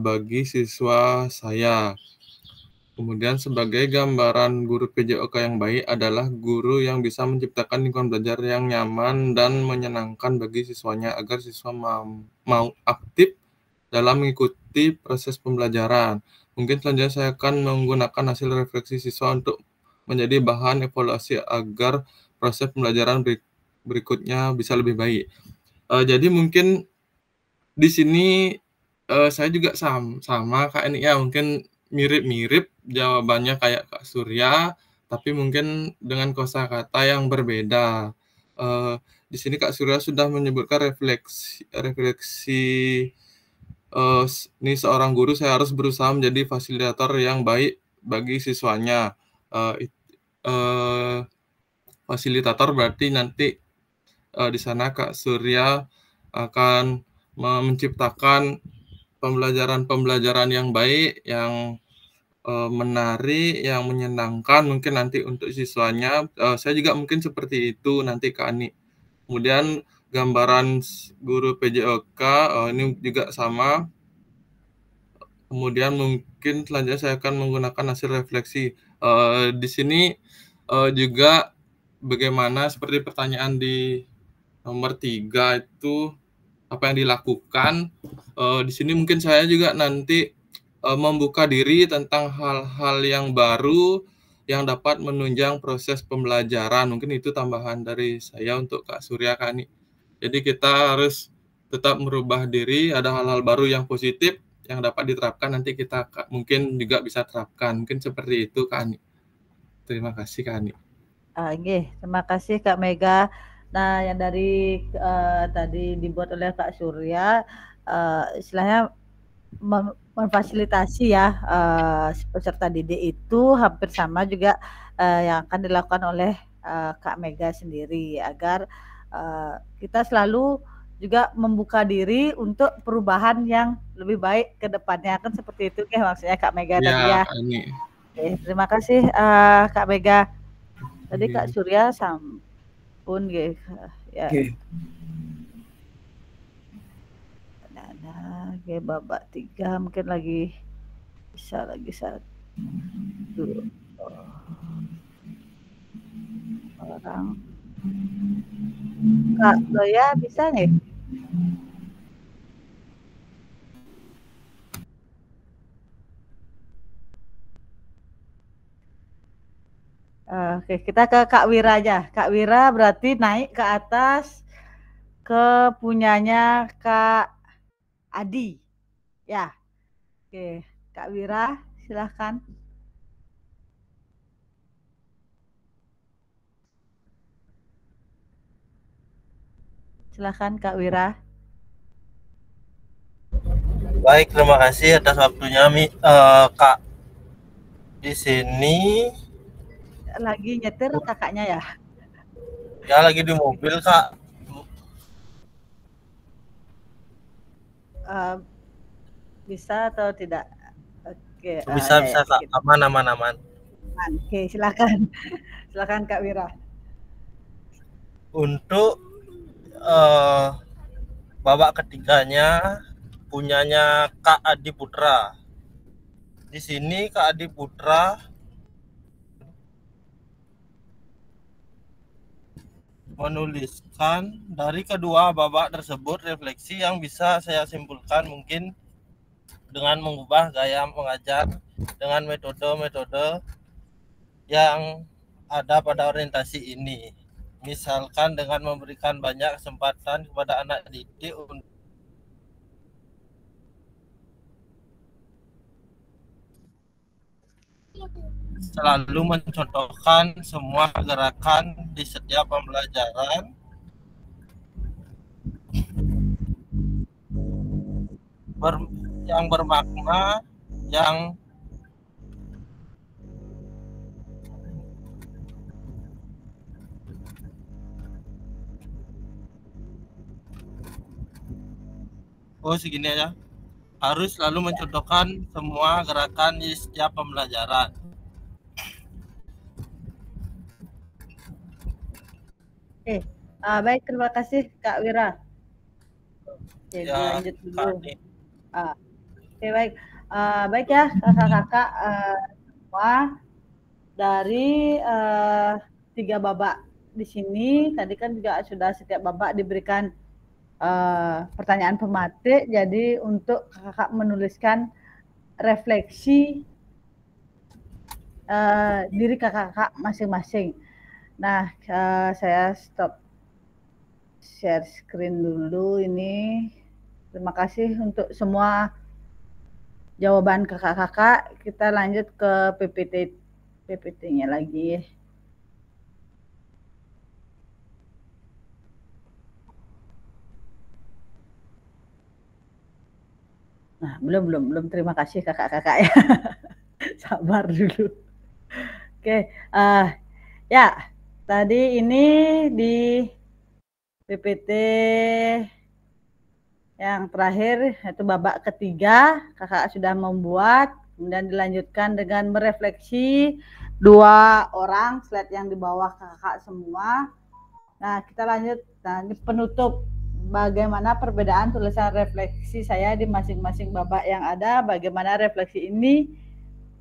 bagi siswa saya. Kemudian sebagai gambaran guru PJOK yang baik adalah guru yang bisa menciptakan lingkungan belajar yang nyaman dan menyenangkan bagi siswanya agar siswa mau aktif dalam mengikuti proses pembelajaran. Mungkin selanjutnya saya akan menggunakan hasil refleksi siswa untuk menjadi bahan evaluasi agar proses pembelajaran berikutnya bisa lebih baik. Jadi mungkin di sini saya juga sama Kak Eni ya, mungkin mirip-mirip jawabannya kayak Kak Surya, tapi mungkin dengan kosakata yang berbeda. Di sini Kak Surya sudah menyebutkan refleksi ini seorang guru, saya harus berusaha menjadi fasilitator yang baik bagi siswanya. Fasilitator berarti nanti di sana Kak Surya akan menciptakan pembelajaran yang baik, yang menarik, yang menyenangkan mungkin nanti untuk siswanya. Saya juga mungkin seperti itu nanti Kak Ani. Kemudian gambaran guru PJOK ini juga sama. Kemudian mungkin selanjutnya saya akan menggunakan hasil refleksi. Di sini juga bagaimana seperti pertanyaan di nomor 3 itu apa yang dilakukan. Di sini mungkin saya juga nanti membuka diri tentang hal-hal yang baru yang dapat menunjang proses pembelajaran. Mungkin itu tambahan dari saya untuk Kak Surya Kani. Jadi kita harus tetap merubah diri, ada hal-hal baru yang positif yang dapat diterapkan, nanti kita mungkin juga bisa terapkan. Mungkin seperti itu Kak Ani. Terima kasih Kak Ani. Terima kasih Kak Mega. Nah, yang dari tadi dibuat oleh Kak Surya, istilahnya memfasilitasi ya peserta didik itu hampir sama juga yang akan dilakukan oleh Kak Mega sendiri, agar kita selalu juga membuka diri untuk perubahan yang lebih baik ke depannya, kan seperti itu ya maksudnya Kak Mega tadi ya. Terima kasih Kak Mega. Tadi Kak Surya sampun ya. Babak 3 mungkin lagi bisa lagi satu orang. Kak Loya bisa nih? Oke, kita ke Kak Wira aja. Kak Wira berarti naik ke atas ke punyanya Kak Adi. Ya. Oke, Kak Wira silahkan. Silahkan Kak Wira. Baik, terima kasih atas waktunya Kak. Di sini lagi nyetir kakaknya ya? Ya, lagi di mobil Kak. Bisa atau tidak? Oke, Bisa Kak, aman. Oke, silakan. Silakan Kak Wira. Untuk babak ketiganya punyanya Kak Adi Putra. Di sini Kak Adi Putra menuliskan dari kedua babak tersebut refleksi yang bisa saya simpulkan mungkin dengan mengubah gaya mengajar dengan metode-metode yang ada pada orientasi ini. Misalkan dengan memberikan banyak kesempatan kepada anak didik untuk selalu mencontohkan semua gerakan di setiap pembelajaran yang bermakna, yang segini aja. Harus selalu mencontohkan semua gerakan di setiap pembelajaran. Baik, terima kasih Kak Wira. Oke, Ya, lanjut dulu. Oke, baik. Baik ya kakak-kakak semua dari 3 babak di sini. Tadi kan juga sudah setiap babak diberikan pertanyaan pematik. Jadi untuk kakak menuliskan refleksi diri kakak-kakak masing-masing. Nah, saya stop share screen dulu ini. Terima kasih untuk semua jawaban kakak-kakak. Kita lanjut ke PPT-nya lagi. Nah, belum. Terima kasih kakak-kakak ya. Sabar dulu. Oke, ya. Tadi ini di PPT yang terakhir yaitu babak ketiga, kakak sudah membuat, kemudian dilanjutkan dengan merefleksi 2 orang slide yang di bawah kakak semua. Nah, kita lanjut. Nah, ini penutup bagaimana perbedaan tulisan refleksi saya di masing-masing babak yang ada, bagaimana refleksi ini.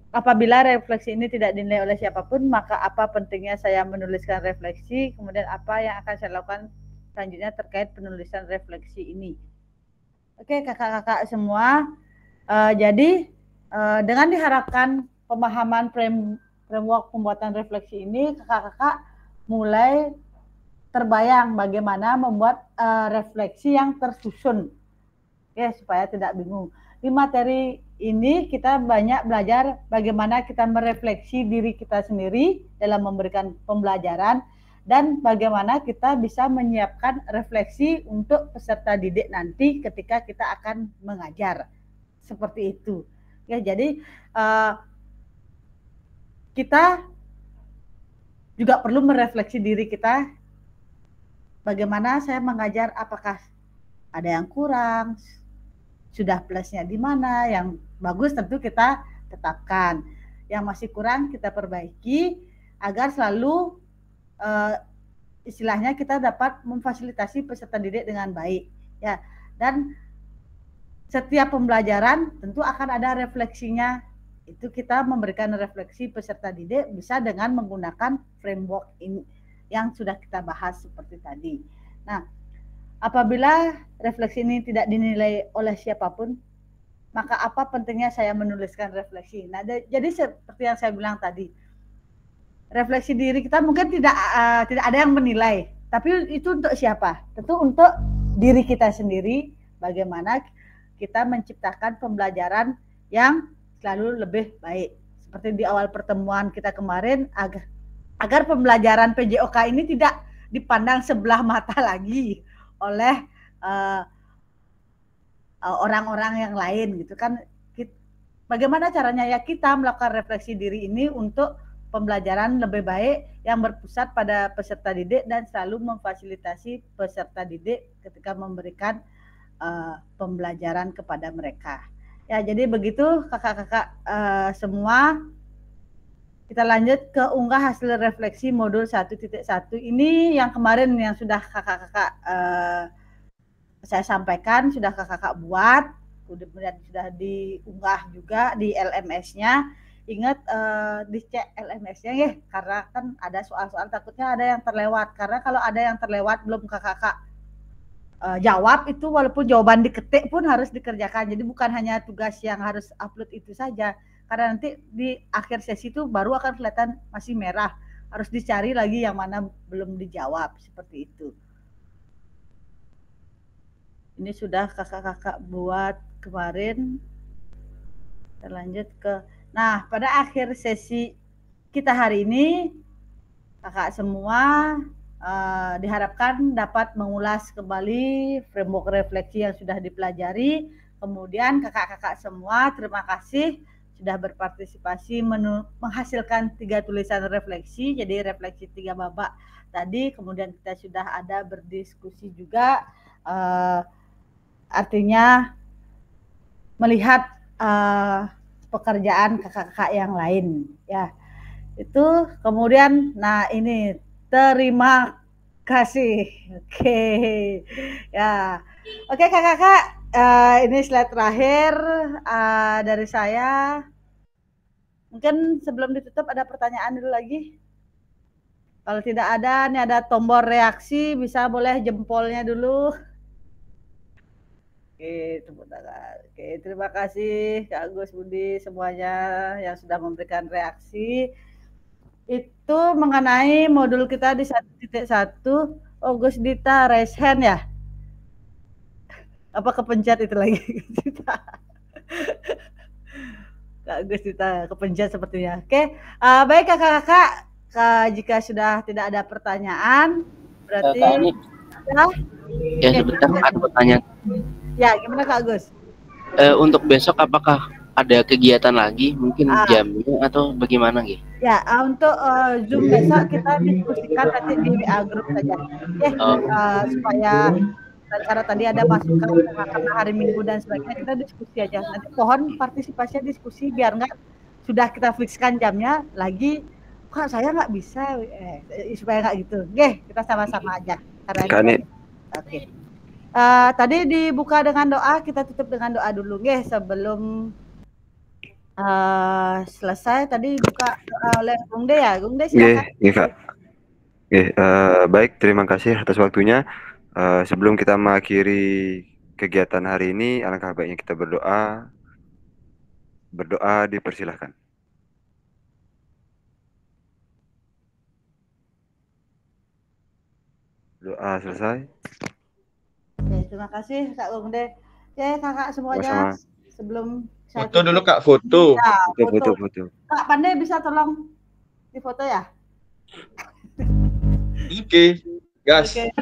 Apabila refleksi ini tidak dinilai oleh siapapun, maka apa pentingnya saya menuliskan refleksi, kemudian apa yang akan saya lakukan selanjutnya terkait penulisan refleksi ini. Oke, kakak-kakak semua, jadi dengan diharapkan pemahaman framework pembuatan refleksi ini, kakak-kakak mulai terbayang bagaimana membuat refleksi yang tersusun, ya, supaya tidak bingung. Di materi ini kita banyak belajar bagaimana kita merefleksi diri kita sendiri dalam memberikan pembelajaran dan bagaimana kita bisa menyiapkan refleksi untuk peserta didik nanti ketika kita akan mengajar. Seperti itu. Ya, jadi kita juga perlu merefleksi diri kita. Bagaimana saya mengajar, apakah ada yang kurang, sudah plusnya di mana, yang bagus tentu kita tetapkan, yang masih kurang kita perbaiki agar selalu istilahnya kita dapat memfasilitasi peserta didik dengan baik, ya. Dan setiap pembelajaran tentu akan ada refleksinya. Itu kita memberikan refleksi peserta didik bisa dengan menggunakan framework ini yang sudah kita bahas seperti tadi. Nah, apabila refleksi ini tidak dinilai oleh siapapun, maka apa pentingnya saya menuliskan refleksi? Nah, jadi seperti yang saya bilang tadi, refleksi diri kita mungkin tidak ada yang menilai, tapi itu untuk siapa? Tentu untuk diri kita sendiri. Bagaimana kita menciptakan pembelajaran yang selalu lebih baik. Seperti di awal pertemuan kita kemarin, agar pembelajaran PJOK ini tidak dipandang sebelah mata lagi oleh orang-orang yang lain gitu kan. Bagaimana caranya ya kita melakukan refleksi diri ini untuk pembelajaran lebih baik yang berpusat pada peserta didik dan selalu memfasilitasi peserta didik ketika memberikan pembelajaran kepada mereka. Ya, jadi begitu kakak-kakak semua. Kita lanjut ke unggah hasil refleksi modul 1.1. Ini yang kemarin yang sudah kakak-kakak saya sampaikan, sudah kakak-kakak buat, kemudian sudah diunggah juga di LMS-nya. Ingat dicek LMS-nya ya, karena kan ada soal-soal takutnya ada yang terlewat. Karena kalau ada yang terlewat belum kakak-kakak jawab itu, walaupun jawaban diketik pun harus dikerjakan. Jadi bukan hanya tugas yang harus upload itu saja. Karena nanti di akhir sesi itu baru akan kelihatan masih merah. Harus dicari lagi yang mana belum dijawab, seperti itu. Ini sudah kakak-kakak buat kemarin. Kita lanjut ke, nah pada akhir sesi kita hari ini, kakak semua diharapkan dapat mengulas kembali framework refleksi yang sudah dipelajari. Kemudian kakak-kakak semua terima kasih sudah berpartisipasi menghasilkan 3 tulisan refleksi. Jadi refleksi 3 babak tadi, kemudian kita sudah ada berdiskusi juga, artinya melihat pekerjaan kakak-kakak yang lain ya. Itu kemudian, nah ini terima kasih. Oke. Ya. Oke kakak-kakak, ini slide terakhir dari saya. Mungkin sebelum ditutup ada pertanyaan dulu lagi. Kalau tidak ada, ini ada tombol reaksi, bisa boleh jempolnya dulu. Oke, tepuk tangan. Oke, terima kasih Kak Agus Budi semuanya yang sudah memberikan reaksi. Itu mengenai modul kita di 1.1. Oh, Gus Dita raise hand ya? Apa kepencet itu lagi? Kak Gus Dita kepencet sepertinya. Oke, baik kakak-kakak, jika sudah tidak ada pertanyaan, berarti ya sebentar ada pertanyaan. Ya, gimana Kak Agus? Untuk besok apakah ada kegiatan lagi, mungkin jamnya atau bagaimana gitu? Ya, untuk Zoom besok kita diskusikan nanti di WA group saja. Supaya karena tadi ada masukan karena hari Minggu dan sebagainya, kita diskusi aja. Nanti pohon partisipasinya diskusi biar nggak sudah kita fikskan jamnya lagi. Kok saya nggak bisa, supaya nggak gitu. Oke, kita sama-sama aja. Oke. Tadi dibuka dengan doa, kita tutup dengan doa dulu, sebelum selesai. Tadi buka oleh Gung De ya, Gung De silakan. Kak. Baik, terima kasih atas waktunya. Sebelum kita mengakhiri kegiatan hari ini, alangkah baiknya kita berdoa. Berdoa dipersilahkan. Doa selesai. Oke, terima kasih Kak Gung De. Oke, kakak semuanya. Sama-sama. Sebelum foto dulu Kak, foto. Ya, foto. Kak Pandai bisa tolong di foto ya? Oke, gas. Oke.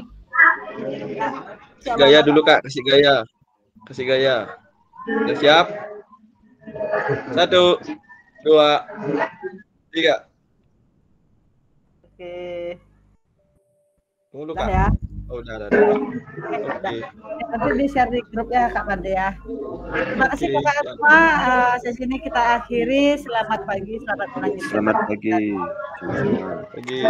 Kasih gaya dulu Kak, kasih gaya. Kasih gaya. Udah siap? 1, 2, 3. Oke. Tunggu Kak. Ya? Oh, udah. Oke. Nanti di-share di grup ya Kak Pandai ya. Terima kasih kakak semua. Sesi ini kita akhiri. Selamat pagi, selamat melanjutkan. Selamat pagi. Selamat pagi.